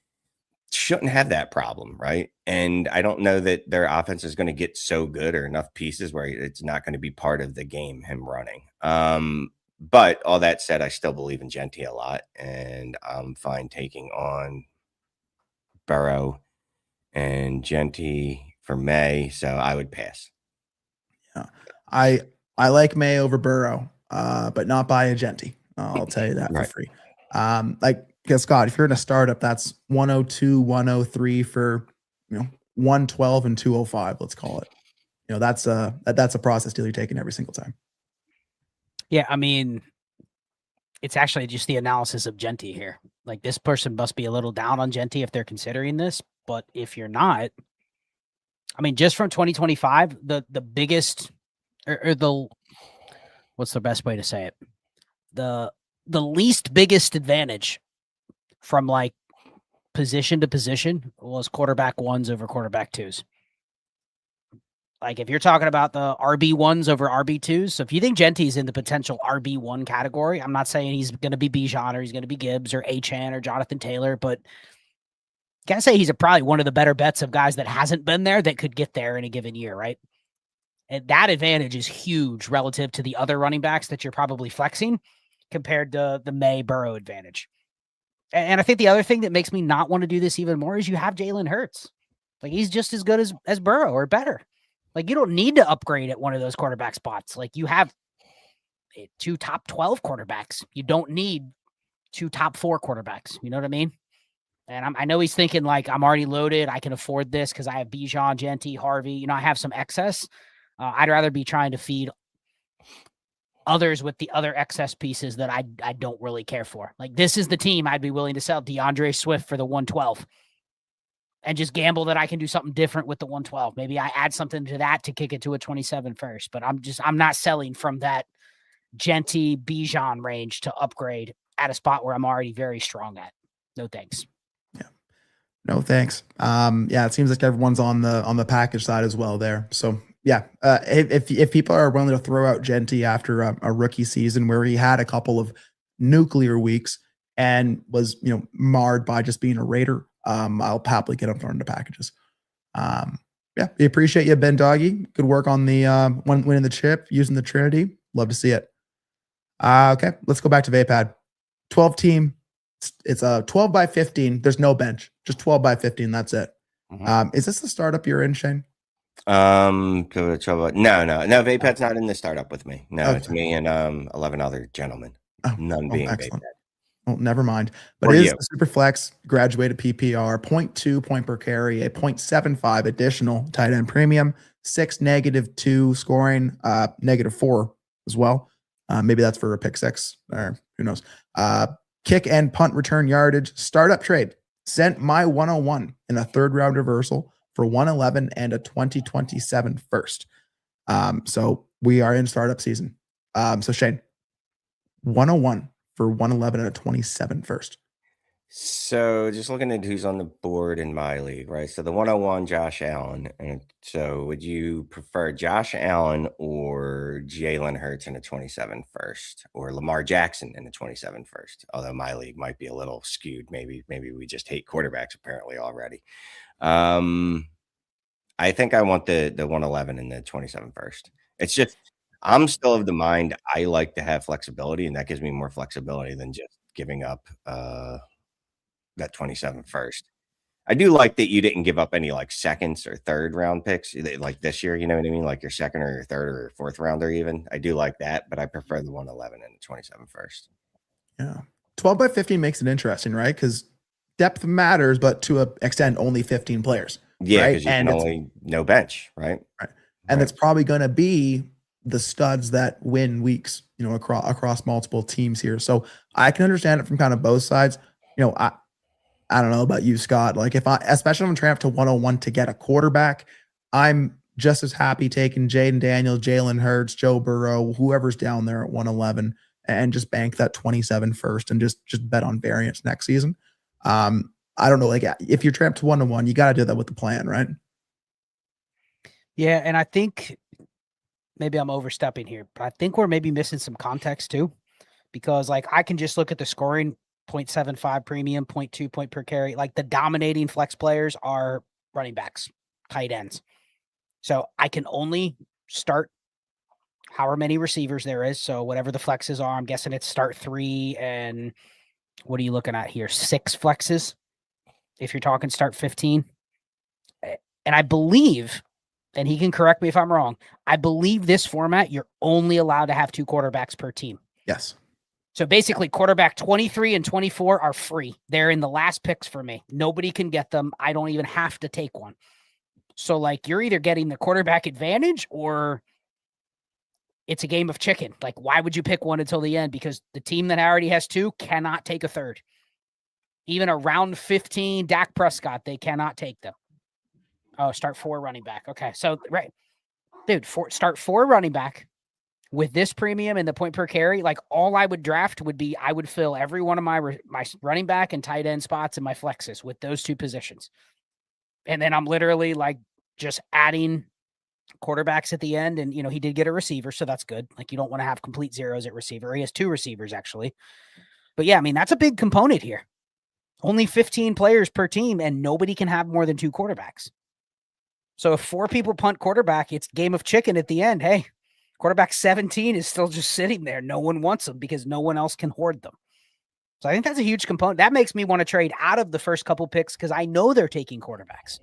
shouldn't have that problem, right? And I don't know that their offense is going to get so good or enough pieces where it's not going to be part of the game, him running. But all that said, I still believe in Genty a lot, and I'm fine taking on Burrow and Genty for May, so I would pass. Yeah, I like May over Burrow, but not by a Genty. I'll tell you that for free. Scott, if you're in a startup, that's 102, 103 for 112 and 205. Let's call it. That's a process deal you're taking every single time. Yeah, I mean, it's actually just the analysis of Genty here. Like, this person must be a little down on Genty if they're considering this, but if you're not, I mean, just from 2025, the biggest or the what's the best way to say it? The least biggest advantage from like position to position was quarterback ones over quarterback twos. Like, if you're talking about the RB1s over RB2s, so if you think Genty's in the potential RB1 category, I'm not saying he's going to be Bijan or he's going to be Gibbs or Achane or Jonathan Taylor, but gotta say he's probably one of the better bets of guys that hasn't been there that could get there in a given year, right? And that advantage is huge relative to the other running backs that you're probably flexing compared to the May Burrow advantage. And I think the other thing that makes me not want to do this even more is you have Jalen Hurts. Like, he's just as good as Burrow or better. Like, you don't need to upgrade at one of those quarterback spots. Like, you have 2 top 12 quarterbacks. You don't need 2 top 4 quarterbacks. You know what I mean? And I know he's thinking, like, I'm already loaded. I can afford this because I have Bijan, Genty, Harvey. I have some excess. I'd rather be trying to feed others with the other excess pieces that I don't really care for. Like, this is the team I'd be willing to sell DeAndre Swift for the 112 and just gamble that I can do something different with the 112. Maybe I add something to that to kick it to a 27 first, but I'm not selling from that Genty Bijan range to upgrade at a spot where I'm already very strong at. No thanks. Yeah. No thanks. It seems like everyone's on the package side as well there. So yeah, if people are willing to throw out Genty after a rookie season where he had a couple of nuclear weeks and was marred by just being a Raider, I'll happily get him thrown into packages. We appreciate you, Ben Doggy. Good work on the winning the chip, using the Trinity. Love to see it. Okay, let's go back to Vapad. 12 team. It's a 12 by 15. There's no bench, just 12 by 15. That's it. Mm-hmm. Is this the startup you're in, Shane? No. Vapad's not in the startup with me. No, okay. It's me and 11 other gentlemen. None being excellent. Vapad. Well, never mind. But For it is you. the super flex graduated PPR, 0.2 point per carry, a 0.75 additional tight end premium, 6 -2 scoring, -4 as well. Maybe that's for a pick 6 or who knows. Kick and punt return yardage, startup trade. Sent my 101 in a third round reversal for 111 and a 2027 first. So we are in startup season. So Shane, 101 for 111 and a 27 first. So just looking at who's on the board in my league, right? So the 101, Josh Allen. And so would you prefer Josh Allen or Jalen Hurts in the 27 first, or Lamar Jackson in the 27 first? Although my league might be a little skewed. Maybe we just hate quarterbacks apparently already. I think I want the 111 and the 27 first. It's just I'm still of the mind I like to have flexibility, and that gives me more flexibility than just giving up that 27 first. I do like that you didn't give up any like seconds or third round picks like this year, you know what I mean? Like your second or your third or your fourth rounder even. I do like that, but I prefer the 111 and the 27 first. Yeah. 12 by 15 makes it interesting, right? Because depth matters, but to an extent, only 15 players. Yeah, right? because you can only no bench, right? Right. And it's probably going to be the studs that win weeks, across multiple teams here. So I can understand it from kind of both sides. I don't know about you, Scott. Like especially if I'm trying up to 101 to get a quarterback, I'm just as happy taking Jaden Daniels, Jalen Hurts, Joe Burrow, whoever's down there at 111 and just bank that 27 first and just bet on variance next season. I don't know. Like if you're trapped to 101, you got to do that with the plan, right? Yeah. And I think maybe I'm overstepping here, but I think we're maybe missing some context too, because like I can just look at the scoring 0.75 premium, 0.2 point per carry. Like the dominating flex players are running backs, tight ends. So I can only start however many receivers there is. So whatever the flexes are, I'm guessing it's start 3 and what are you looking at here? 6 flexes. If you're talking start 15. And I believe, and he can correct me if I'm wrong, I believe this format, you're only allowed to have 2 quarterbacks per team. Yes. So basically, quarterback 23 and 24 are free. They're in the last picks for me. Nobody can get them. I don't even have to take one. So, like, you're either getting the quarterback advantage or it's a game of chicken. Like, why would you pick one until the end? Because the team that already has 2 cannot take a third. Even a round 15 Dak Prescott, they cannot take them. Oh, start 4 running back. Okay, so, right. Dude, start 4 running back. With this premium and the point per carry, like all I would draft would be I would fill every one of my running back and tight end spots in my flexes with those 2 positions. And then I'm literally like just adding quarterbacks at the end. And, he did get a receiver, so that's good. Like you don't want to have complete zeros at receiver. He has 2 receivers actually. But yeah, I mean, that's a big component here. Only 15 players per team and nobody can have more than 2 quarterbacks. So if 4 people punt quarterback, it's game of chicken at the end. Hey, quarterback 17 is still just sitting there. No one wants them because no one else can hoard them. So I think that's a huge component. That makes me want to trade out of the first couple picks because I know they're taking quarterbacks.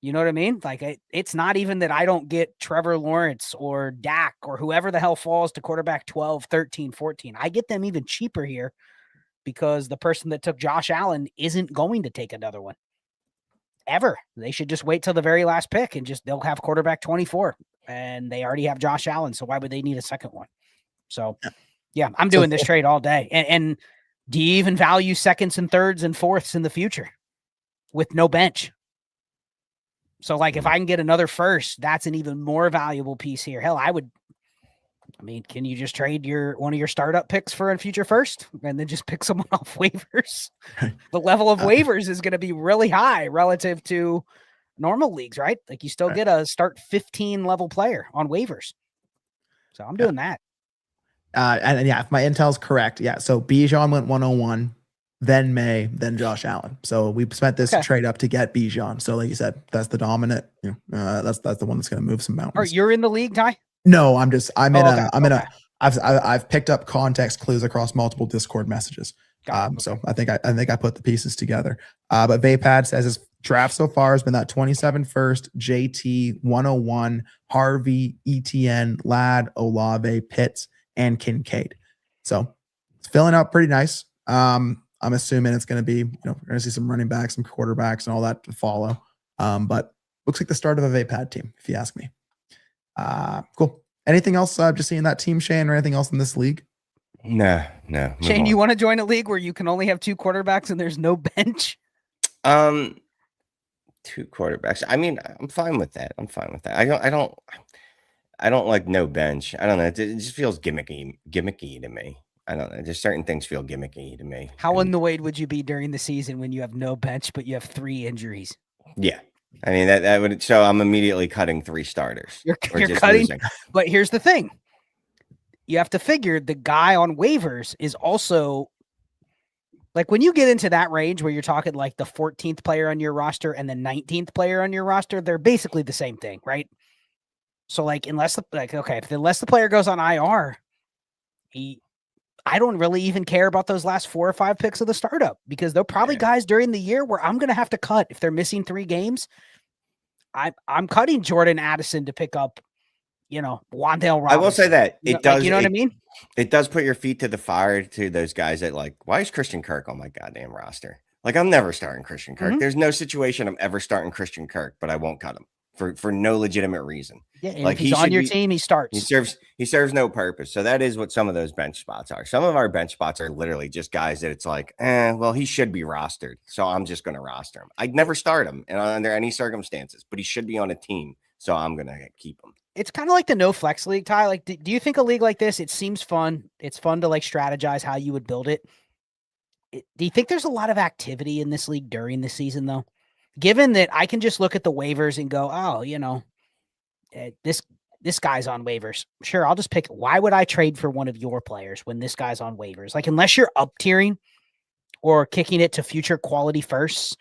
You know what I mean? Like it's not even that I don't get Trevor Lawrence or Dak or whoever the hell falls to quarterback 12, 13, 14. I get them even cheaper here because the person that took Josh Allen isn't going to take another one. Ever. They should just wait till the very last pick and they'll have quarterback 24 and they already have Josh Allen. So why would they need a second one? So yeah, I'm doing this trade all day. And do you even value seconds and thirds and fourths in the future with no bench? So like if I can get another first, that's an even more valuable piece here. Hell, can you just trade one of your startup picks for a future first and then just pick someone off waivers? The level of waivers is going to be really high relative to normal leagues, right? Like you still get a start 15 level player on waivers. So I'm doing that. And yeah, if my intel's correct, yeah. So Bijan went 101, then May, then Josh Allen. So we spent this trade up to get Bijan. So like you said, that's the dominant. That's the one that's going to move some mountains. You're in the league, Ty? No, I've picked up context clues across multiple Discord messages. So I think I put the pieces together. But Vapad says his draft so far has been that 27 first, JT, 101, Harvey, ETN, Ladd, Olave, Pitts, and Kincaid. So it's filling out pretty nice. I'm assuming it's going to be, we're going to see some running backs, some quarterbacks, and all that to follow. But looks like the start of a VPAD team, if you ask me. Cool. Anything else? Just seeing that team, Shane, or anything else in this league? No. Shane, you want to join a league where you can only have 2 quarterbacks and there's no bench? 2 quarterbacks. I mean, I'm fine with that. I don't like no bench. I don't know. It just feels gimmicky to me. I don't know. Just certain things feel gimmicky to me. How annoyed would you be during the season when you have no bench, but you have 3 injuries? Yeah. I mean, that would show I'm immediately cutting 3 starters. You're cutting, losing. But here's the thing. You have to figure the guy on waivers is also, like, when you get into that range where you're talking like the 14th player on your roster and the 19th player on your roster, they're basically the same thing, right? So, like, unless the player goes on IR, I don't really even care about those last 4 or 5 picks of the startup, because they're probably guys during the year where I'm going to have to cut if they're missing 3 games. I'm cutting Jordan Addison to pick up, Wan'Dale Robinson. I will say that it does. You know what I mean? It does put your feet to the fire to those guys that, like, why is Christian Kirk on my goddamn roster? Like, I'm never starting Christian Kirk. Mm-hmm. There's no situation I'm ever starting Christian Kirk, but I won't cut him for no legitimate reason. Yeah, and like, if he's on your team, he starts. He serves no purpose. So that is what some of those bench spots are. Some of our bench spots are literally just guys that it's like, well, he should be rostered, so I'm just going to roster him. I'd never start him under any circumstances, but he should be on a team, so I'm going to keep him. It's kind of like the no flex league, Ty. Like, do you think a league like this, it seems fun? It's fun to like strategize how you would build it. Do you think there's a lot of activity in this league during the season, though? Given that I can just look at the waivers and go, this guy's on waivers. Sure, I'll just pick. Why would I trade for one of your players when this guy's on waivers? Like, unless you're up tiering or kicking it to future quality firsts,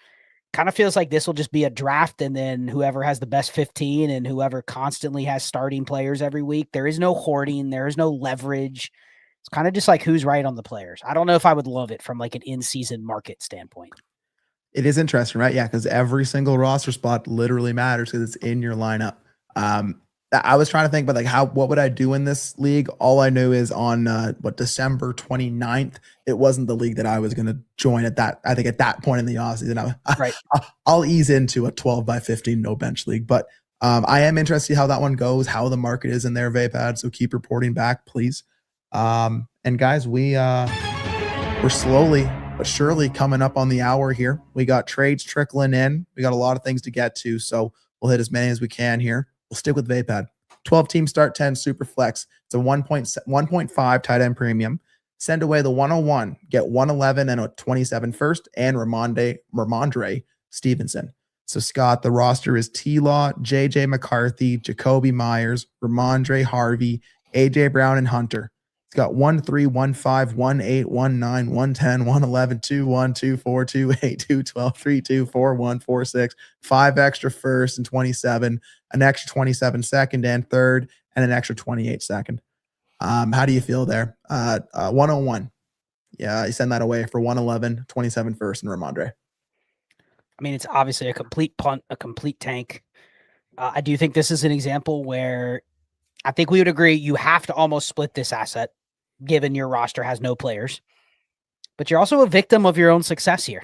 kind of feels like this will just be a draft, and then whoever has the best 15 and whoever constantly has starting players every week. There is no hoarding. There is no leverage. It's kind of just like who's right on the players. I don't know if I would love it from like an in-season market standpoint. It is interesting, right? Yeah, because every single roster spot literally matters because it's in your lineup. I was trying to think, but like, what would I do in this league? All I knew is on December 29th, it wasn't the league that I was going to join at that. I think at that point in the offseason, I'll ease into a 12 by 15 no bench league. But I am interested to see how that one goes, how the market is in their VPAD. So keep reporting back, please. And guys, we're slowly but surely coming up on the hour here. We got trades trickling in. We got a lot of things to get to, so we'll hit as many as we can here. We'll stick with VPAD. 12 team start 10 super flex. It's a 1.5 tight end premium. Send away the 101. Get 111 and a 27 first and Ramondre Stevenson. So Scott, the roster is T-Law, JJ McCarthy, Jacoby Myers, Ramondre Harvey, AJ Brown, and Hunter. It's got 1, 3, 1, 5, 1, 8, 1, 9, 1, 10, 1, 11, 2, 1, 2, 4, 2, 8, 2, 12, 3, 2, 4, 1, 4, 6, 5 extra first and 27, an extra 27 second and third, and an extra 28 second. How do you feel there? 101. Yeah, you send that away for 111, 27 first, and Ramondre. I mean, it's obviously a complete punt, a complete tank. I do think this is an example where I think we would agree you have to almost split this asset, given your roster has no players. But you're also a victim of your own success here.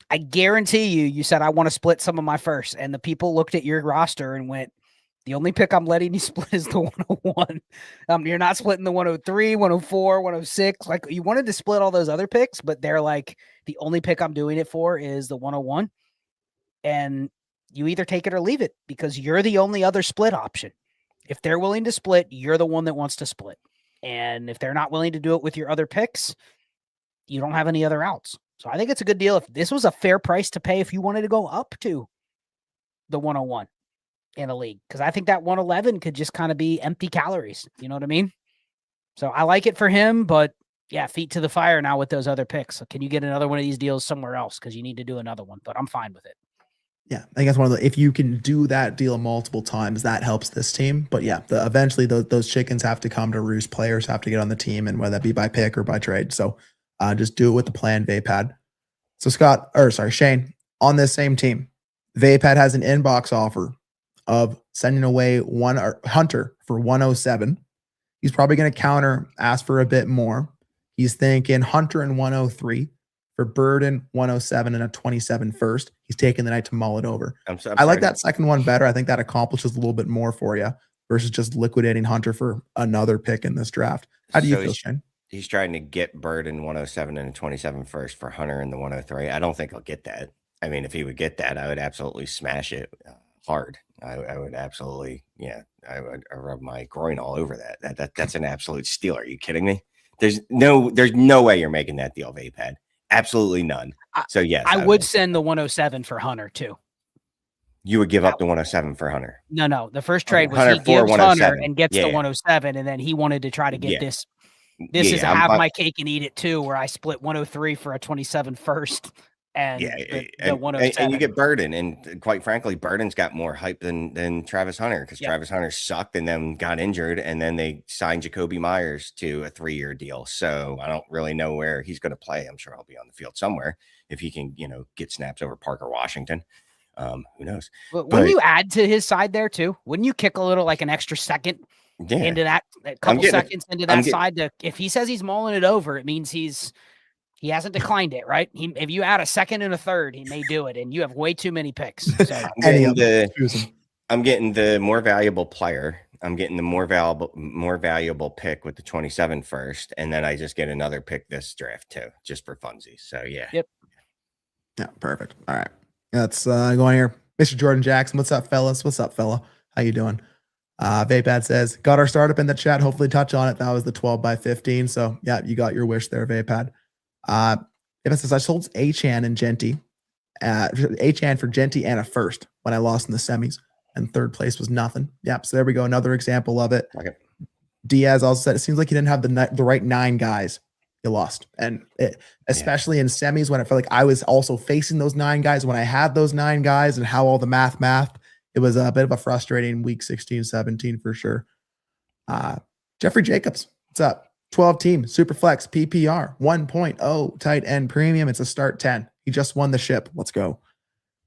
I guarantee you said, I want to split some of my first, and the people looked at your roster and went, the only pick I'm letting you split is the 101. You're not splitting the 103, 104, 106. Like, you wanted to split all those other picks, but they're like, the only pick I'm doing it for is the 101. And you either take it or leave it, because you're the only other split option. If they're willing to split, you're the one that wants to split. And if they're not willing to do it with your other picks, you don't have any other outs. So I think it's a good deal. If this was a fair price to pay, if you wanted to go up to the 101 in a league, because I think that 111 could just kind of be empty calories. You know what I mean? So I like it for him, but yeah, feet to the fire now with those other picks. So can you get another one of these deals somewhere else? Because you need to do another one, but I'm fine with it. Yeah, I think that's one of the, if you can do that deal multiple times, that helps this team. But yeah, eventually those chickens have to come to roost. Players have to get on the team, and whether that be by pick or by trade. So just do it with the plan VPAD. So Shane, on this same team, VPAD has an inbox offer of sending away Hunter for 107. He's probably going to ask for a bit more. He's thinking Hunter in 103 for Burden 107 and a 27 first. He's taking the night to mull it over. I'm I like sorry. that second one better. I think that accomplishes a little bit more for you versus just liquidating Hunter for another pick in this draft. How do you feel, Shane? He's trying to get Burden 107 and a 27 first for Hunter in the 103. I don't think he'll get that. I mean, if he would get that, I would absolutely smash it hard. I would absolutely, I would rub my groin all over that. That's an absolute steal. Are you kidding me? There's no way you're making that deal, Vapad. Absolutely none. So yes, I would send the 107 for Hunter too. You would give up the 107 for Hunter? No. The first trade was Hunter he gives Hunter and gets the 107, and then he wanted to try to get this. This is have my cake and eat it too, where I split 103 for a 27 first. And the 107. And you get Burden, and quite frankly, Burden's got more hype than Travis Hunter, because Travis Hunter sucked and then got injured, and then they signed Jacoby Myers to a 3-year deal. So I don't really know where he's going to play. I'm sure I'll be on the field somewhere if he can, get snaps over Parker Washington. Who knows? Wouldn't you add to his side there too? Wouldn't you kick a little, like an extra second into that, seconds into that side? If he says he's mulling it over, it means he hasn't declined it, right? If you add a second and a third, he may do it, and you have way too many picks. So. I'm getting the more valuable player. I'm getting the more valuable pick with the 27 first, and then I just get another pick this draft too, just for funsies. So yeah. Yep. Yeah, perfect. All right, let's go on here. Mr. Jordan Jackson, what's up, fellas? What's up, fella? How you doing? Vapad says, got our startup in the chat. Hopefully touch on it. That was the 12 by 15. So yeah, you got your wish there, Vapad. If it says I sold Achan and Genty, Achan for Genty and a first when I lost in the semis, and third place was nothing. Yep. So there we go. Another example of it. Okay. Diaz also said it seems like he didn't have the right 9 guys. You lost, and especially in semis when I felt like I was also facing those 9 guys. When I had those 9 guys and how all the math, it was a bit of a frustrating week 16, 17 for sure. Jeffrey Jacobs, what's up? 12 team, super flex, PPR, 1.0 tight end premium. It's a start 10. He just won the ship. Let's go.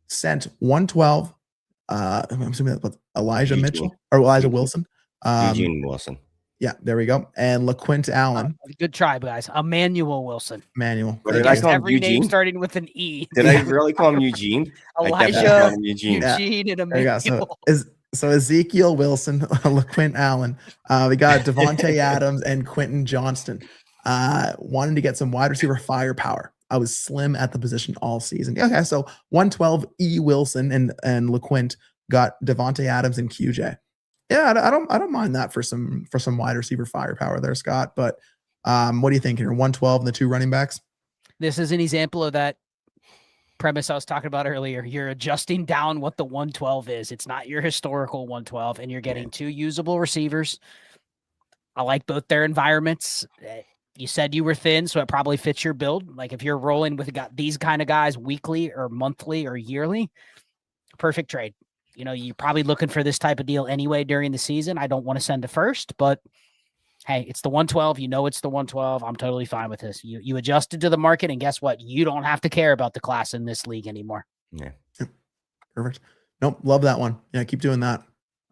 Sent 112. I'm assuming that's Elijah Eugene. Mitchell or Elijah Wilson. Eugene Wilson. Yeah, there we go. And LaQuint Allen. Good try, guys. Emmanuel Wilson. Manuel. Did I call him every Eugene? name starting with an E. Did I really call him Eugene? Elijah, Eugene. and Emmanuel. So Ezekiel Wilson, LaQuint Allen. We got Devontae Adams and Quentin Johnston. Wanting to get some wide receiver firepower. I was slim at the position all season. Okay, so 112 E Wilson and LaQuint got Devontae Adams and QJ. Yeah, I don't mind that for some wide receiver firepower there, Scott. But what do you think here? 112 and the 2 running backs. This is an example of that premise I was talking about earlier. You're adjusting down what the 112 is. It's not your historical 112, and you're getting 2 usable receivers. I like both their environments. You said you were thin, so it probably fits your build. Like if you're rolling with these kind of guys weekly or monthly or yearly, perfect trade. You're probably looking for this type of deal anyway during the season. I don't want to send a first, but hey, it's the 112. It's the 112. I'm totally fine with this. You adjusted to the market, and guess what? You don't have to care about the class in this league anymore. Yeah. Perfect. Nope. Love that one. Yeah, keep doing that.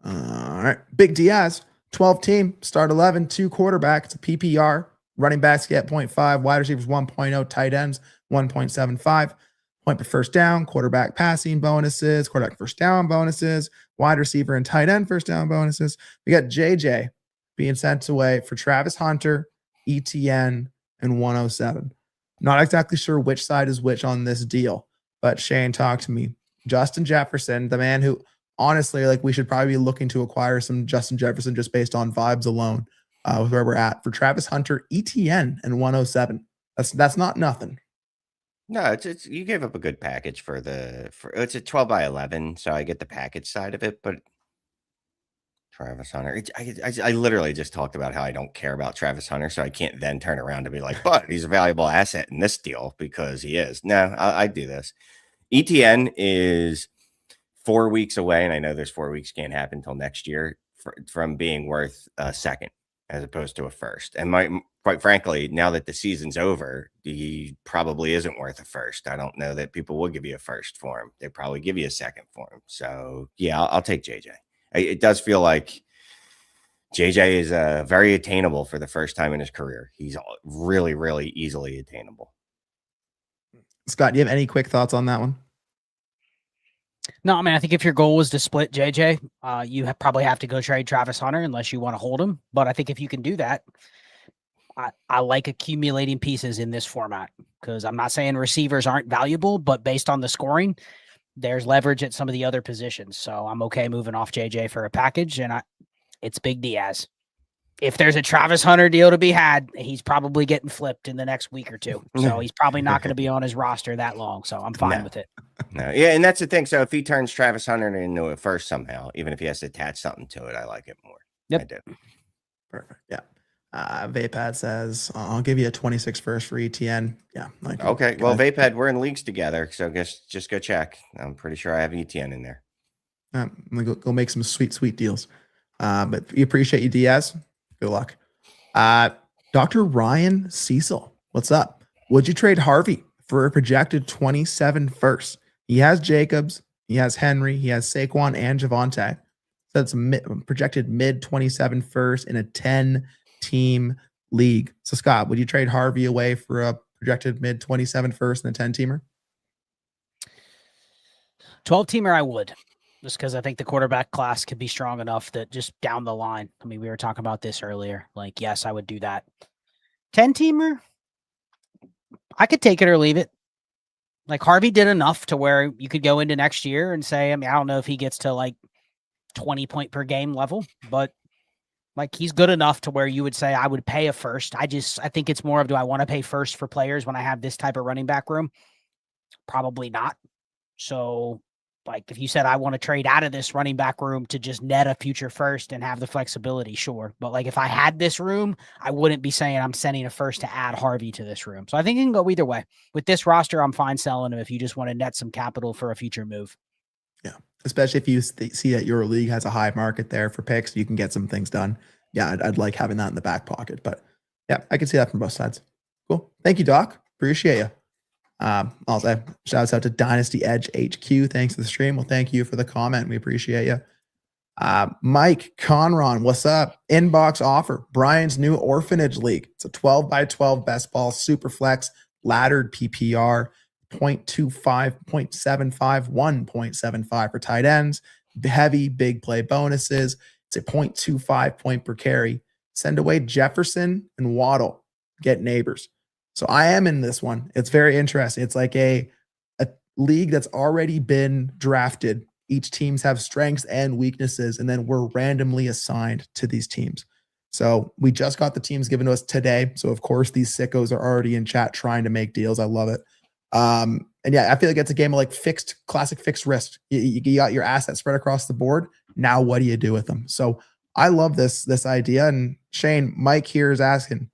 All right. Big Diaz, 12 team, start 11, 2 quarterback. It's a PPR. Running backs get 0.5, wide receivers 1.0, tight ends 1.75. Point per first down, quarterback passing bonuses, quarterback first down bonuses, wide receiver and tight end first down bonuses. We got JJ being sent away for Travis Hunter, ETN, and 107. Not exactly sure which side is which on this deal, but Shane, talk to me. Justin Jefferson, the man who honestly, we should probably be looking to acquire some Justin Jefferson just based on vibes alone with where we're at. For Travis Hunter, ETN, and 107. That's not nothing. No, it's you gave up a good package for it's a 12 by 11, so I get the package side of it, but Travis Hunter, I literally just talked about how I don't care about Travis Hunter, so I can't then turn around and be like, but he's a valuable asset in this deal because he is. No, I do this. ETN is 4 weeks away, and I know there's 4 weeks can't happen until next year from being worth a second as opposed to a first. And quite frankly, now that the season's over, he probably isn't worth a first. I don't know that people will give you a first for him. They probably give you a second for him. So yeah, I'll take JJ. It does feel like JJ is very attainable for the first time in his career. He's really, really easily attainable. Scott, do you have any quick thoughts on that one? No, I mean, I think if your goal was to split JJ, you probably have to go trade Travis Hunter unless you want to hold him. But I think if you can do that, I like accumulating pieces in this format because I'm not saying receivers aren't valuable, but based on the scoring, there's leverage at some of the other positions. So I'm okay moving off JJ for a package, and it's Big Diaz. If there's a Travis Hunter deal to be had, he's probably getting flipped in the next week or two. So he's probably not going to be on his roster that long. So I'm fine with it. No, yeah, and that's the thing. So if he turns Travis Hunter into it first somehow, even if he has to attach something to it, I like it more. Yep. I do. Perfect. Yeah. Vapad says, I'll give you a 26 first for ETN. Yeah. Okay. Well, Vapad, we're in leagues together. So just go check. I'm pretty sure I have ETN in there. I'm going to go make some sweet deals. But we appreciate you, Diaz. Good luck. Dr. Ryan Cecil, what's up? Would you trade Harvey for a projected 27 first? He has Jacobs, he has Henry, he has Saquon and Javonte. So that's projected mid 27 first in a 10-team league. So Scott, would you trade Harvey away for a projected mid 27 first in a 10-teamer? 12-teamer, I would. Just because I think the quarterback class could be strong enough that just down the line. I mean, we were talking about this earlier. Like, yes, I would do that. 10-teamer, I could take it or leave it. Like, Harvey did enough to where you could go into next year and say, I mean, I don't know if he gets to like 20 point per game level, but like he's good enough to where you would say I would pay a first. I think it's more of, do I want to pay first for players when I have this type of running back room? Probably not. So like if you said I want to trade out of this running back room to just net a future first and have the flexibility, sure. But like if I had this room, I wouldn't be saying I'm sending a first to add Harvey to this room. So I think it can go either way. With this roster, I'm fine selling him if you just want to net some capital for a future move. Yeah, especially if you see that your league has a high market there for picks, you can get some things done. Yeah, I'd like having that in the back pocket. But yeah, I can see that from both sides. Cool. Thank you, Doc. Appreciate you. Also, shouts out to Dynasty Edge HQ. Thanks for the stream. Well, thank you for the comment. We appreciate you. Mike Conron, what's up? Inbox offer. Brian's new orphanage league. It's a 12 by 12 best ball, super flex, laddered PPR, 0.25, 0.75, 1.75 for tight ends, heavy big play bonuses. It's a 0.25 point per carry. Send away Jefferson and Waddle. Get neighbors. So I am in this one. It's very interesting. It's like a league that's already been drafted. Each teams have strengths and weaknesses, and then we're randomly assigned to these teams. So we just got the teams given to us today. So of course these sickos are already in chat trying to make deals. I love it. And yeah, I feel like it's a game of like classic fixed risk. You got your assets spread across the board. Now what do you do with them? So I love this idea. And Shane, Mike here is asking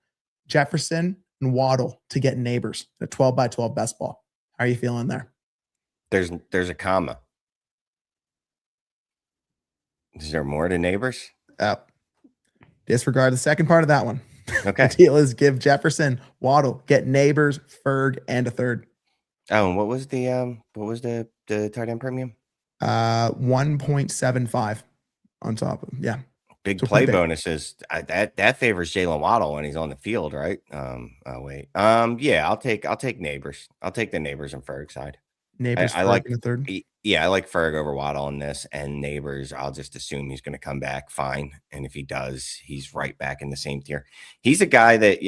Jefferson and Waddle to get neighbors, a 12 by 12 best ball. How are you feeling there? There's a comma. Is there more to neighbors? Disregard the second part of that one. Okay. The deal is give Jefferson, Waddle, get neighbors, Ferg, and a third. Oh, and what was the tight end premium? 1.75 on top of yeah. Big play bonuses. That favors Jalen Waddle when he's on the field, right? Yeah, I'll take neighbors. I'll take the neighbors and Ferg side. Neighbors, I like the third. Yeah, I like Ferg over Waddle on this, and neighbors. I'll just assume he's going to come back fine, and if he does, he's right back in the same tier. He's a guy that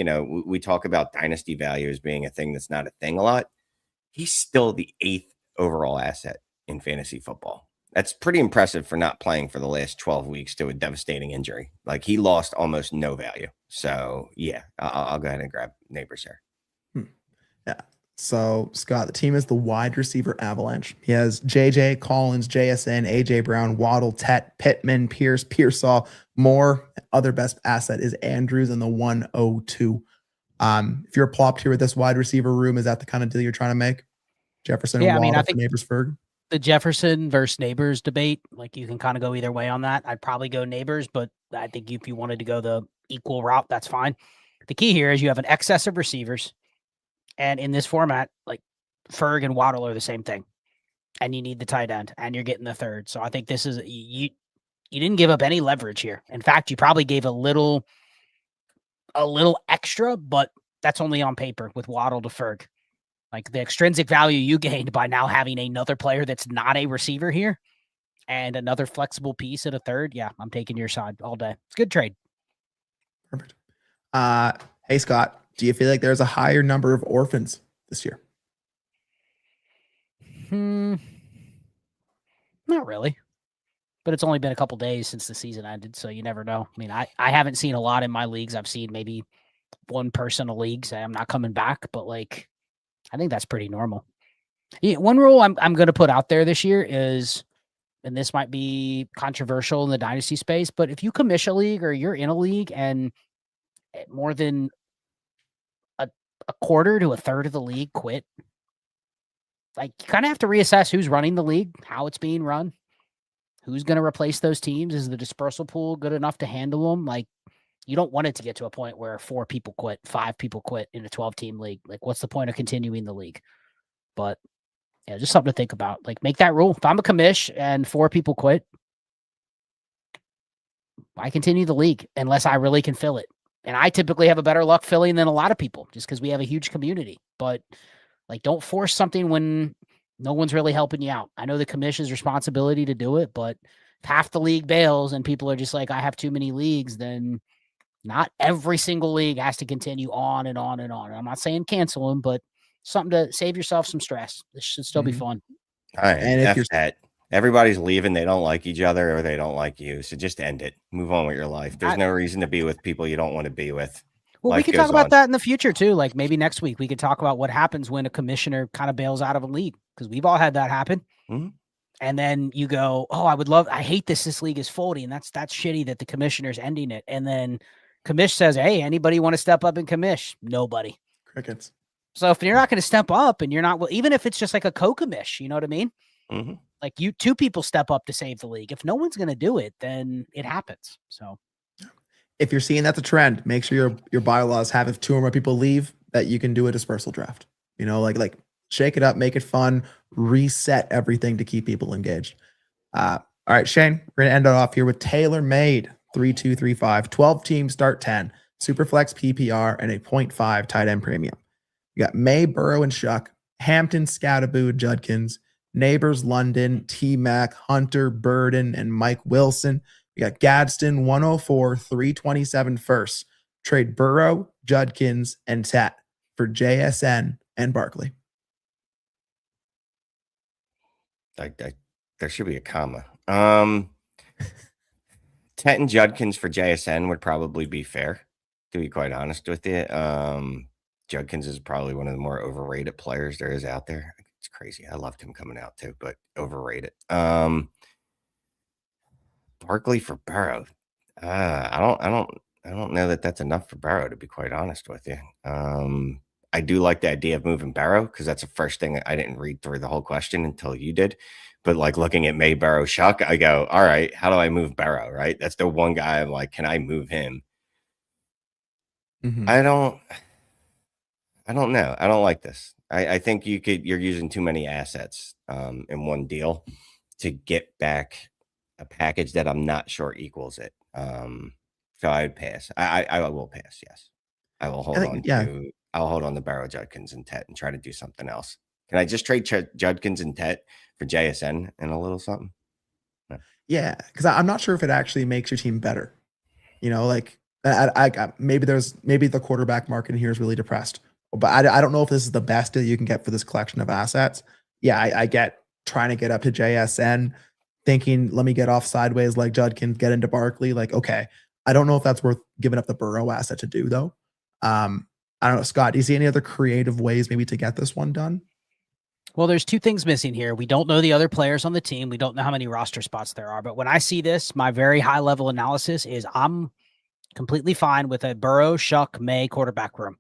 we talk about dynasty value as being a thing that's not a thing a lot. He's still the 8th overall asset in fantasy football. That's pretty impressive for not playing for the last 12 weeks to a devastating injury. Like he lost almost no value. So yeah, I'll go ahead and grab neighbors here. Yeah. So Scott, the team is the wide receiver avalanche. He has JJ, Collins, JSN, AJ Brown, Waddle, Tet, Pittman, Pierce, Pearsall, Moore. Other best asset is Andrews in the 102. If you're plopped here with this wide receiver room, is that the kind of deal you're trying to make? Jefferson and Waddle, I think neighbors Ferg. The Jefferson versus neighbors debate, like you can kind of go either way on that. I'd probably go neighbors, but I think if you wanted to go the equal route, that's fine. The key here is you have an excess of receivers, and in this format, like Ferg and Waddle are the same thing, and you need the tight end, and you're getting the third. So I think this is you didn't give up any leverage here. In fact, you probably gave a little extra, but that's only on paper with Waddle to Ferg. Like the extrinsic value you gained by now having another player that's not a receiver here and another flexible piece at a third. Yeah, I'm taking your side all day. It's a good trade. Perfect. Hey, Scott, do you feel like there's a higher number of orphans this year? Not really. But it's only been a couple days since the season ended, so you never know. I mean, I haven't seen a lot in my leagues. I've seen maybe one person a league say I'm not coming back, but like I think that's pretty normal. Yeah, one rule I'm going to put out there this year is, and this might be controversial in the dynasty space, but if you commish a league or you're in a league and more than a quarter to a third of the league quit, like you kind of have to reassess who's running the league, how it's being run, who's going to replace those teams. Is the dispersal pool good enough to handle them? Like you don't want it to get to a point where 4 people quit, 5 people quit in a 12-team league. Like what's the point of continuing the league? But yeah, just something to think about. Like make that rule. If I'm a commish and 4 people quit, I continue the league unless I really can fill it. And I typically have a better luck filling than a lot of people just because we have a huge community. But like, don't force something when no one's really helping you out. I know the commission's responsibility to do it, but if half the league bails and people are just like, I have too many leagues, then not every single league has to continue on and on and on. I'm not saying cancel them, but something to save yourself some stress. This should still be fun. All right. And if you're everybody's leaving, they don't like each other or they don't like you. So just end it. Move on with your life. There's no reason to be with people you don't want to be with. Well, we could talk about that in the future too. Like maybe next week we could talk about what happens when a commissioner kind of bails out of a league, because we've all had that happen. Mm-hmm. And then you go, oh, I hate this league is folding. That's shitty that the commissioner's ending it. And then commish says, hey, anybody want to step up and commish? Nobody. Crickets. So if you're not going to step up and you're not, well, even if it's just like a co-commish, you know what I mean? Mm-hmm. Like 2 people step up to save the league. If no one's going to do it, then it happens. So if you're seeing that's a trend, make sure your bylaws have, if 2 or more people leave, that you can do a dispersal draft. You know, like shake it up, make it fun, reset everything to keep people engaged. All right, Shane, we're going to end it off here with tailor-made 3-2-3-5, 12 teams start 10, Superflex PPR, and a 0.5 tight end premium. You got May, Burrow, and Shuck, Hampton, Scattaboo, Judkins, Neighbors, London, T-Mac, Hunter, Burden, and Mike Wilson. We got Gadsden, 104, 327 first. Trade Burrow, Judkins, and Tet for JSN and Barkley. There should be a comma. Tet and Judkins for JSN would probably be fair, to be quite honest with you. Judkins is probably one of the more overrated players there is out there. It's crazy. I loved him coming out too, but overrated. Barkley for Burrow. I don't know that that's enough for Burrow, to be quite honest with you. I do like the idea of moving Burrow because that's the first thing. I didn't read through the whole question until you did. But like looking at May, Burrow, Shuck, I go, all right, how do I move Burrow, right? That's the one guy I'm like, can I move him? Mm-hmm. I don't know. I don't like this. I think you're using too many assets in one deal to get back a package that I'm not sure equals it. So I would pass. I will pass. Yes, I will hold on. I'll hold on to Burrow, Judkins, and Tet and try to do something else. Can I just trade Judkins and Tet for JSN and a little something? No. Yeah, because I'm not sure if it actually makes your team better. You know, like I maybe the quarterback market here is really depressed, but I don't know if this is the best deal you can get for this collection of assets. Yeah, I get trying to get up to JSN, thinking let me get off sideways like Judkins, get into Barkley. Like, okay, I don't know if that's worth giving up the Burrow asset to do though. I don't know, Scott. Do you see any other creative ways maybe to get this one done? Well, there's 2 things missing here. We don't know the other players on the team. We don't know how many roster spots there are. But when I see this, my very high level analysis is I'm completely fine with a Burrow, Shuck, May quarterback room.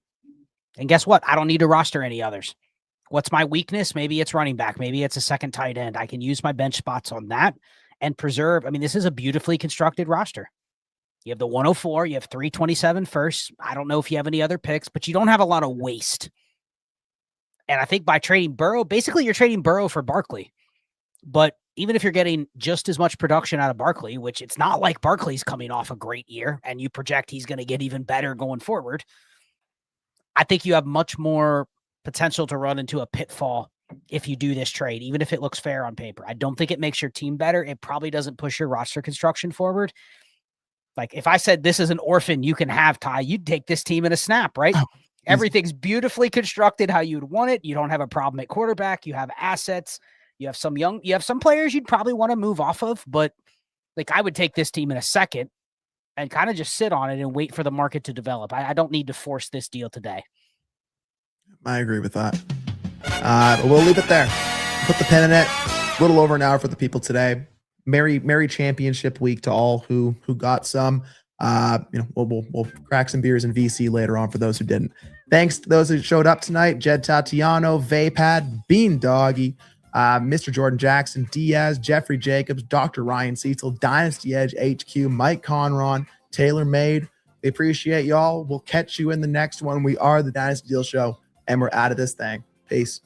And guess what? I don't need to roster any others. What's my weakness? Maybe it's running back. Maybe it's a second tight end. I can use my bench spots on that and preserve. I mean, this is a beautifully constructed roster. You have the 104. You have 327 first. I don't know if you have any other picks, but you don't have a lot of waste. And I think by trading Burrow, basically you're trading Burrow for Barkley. But even if you're getting just as much production out of Barkley, which it's not like Barkley's coming off a great year and you project he's going to get even better going forward, I think you have much more potential to run into a pitfall if you do this trade, even if it looks fair on paper. I don't think it makes your team better. It probably doesn't push your roster construction forward. Like if I said this is an orphan you can have, Ty, you'd take this team in a snap, right? Everything's beautifully constructed how you'd want it. You don't have a problem at quarterback. You have assets. You have some players you'd probably want to move off of, but like I would take this team in a second and kind of just sit on it and wait for the market to develop. I don't need to force this deal today. I agree with that. But we'll leave it there. Put the pin in it. A little over an hour for the people today. Merry championship week to all who got some. We'll crack some beers in VC later on for those who didn't. Thanks to those who showed up tonight: Jed Tatiano, Vapad, Bean Doggy, Mr. Jordan Jackson, Diaz, Jeffrey Jacobs, Dr. Ryan Cecil, Dynasty Edge HQ, Mike Conron, Taylor Made. We appreciate y'all. We'll catch you in the next one. We are the Dynasty Deal Show, and we're out of this thing. Peace.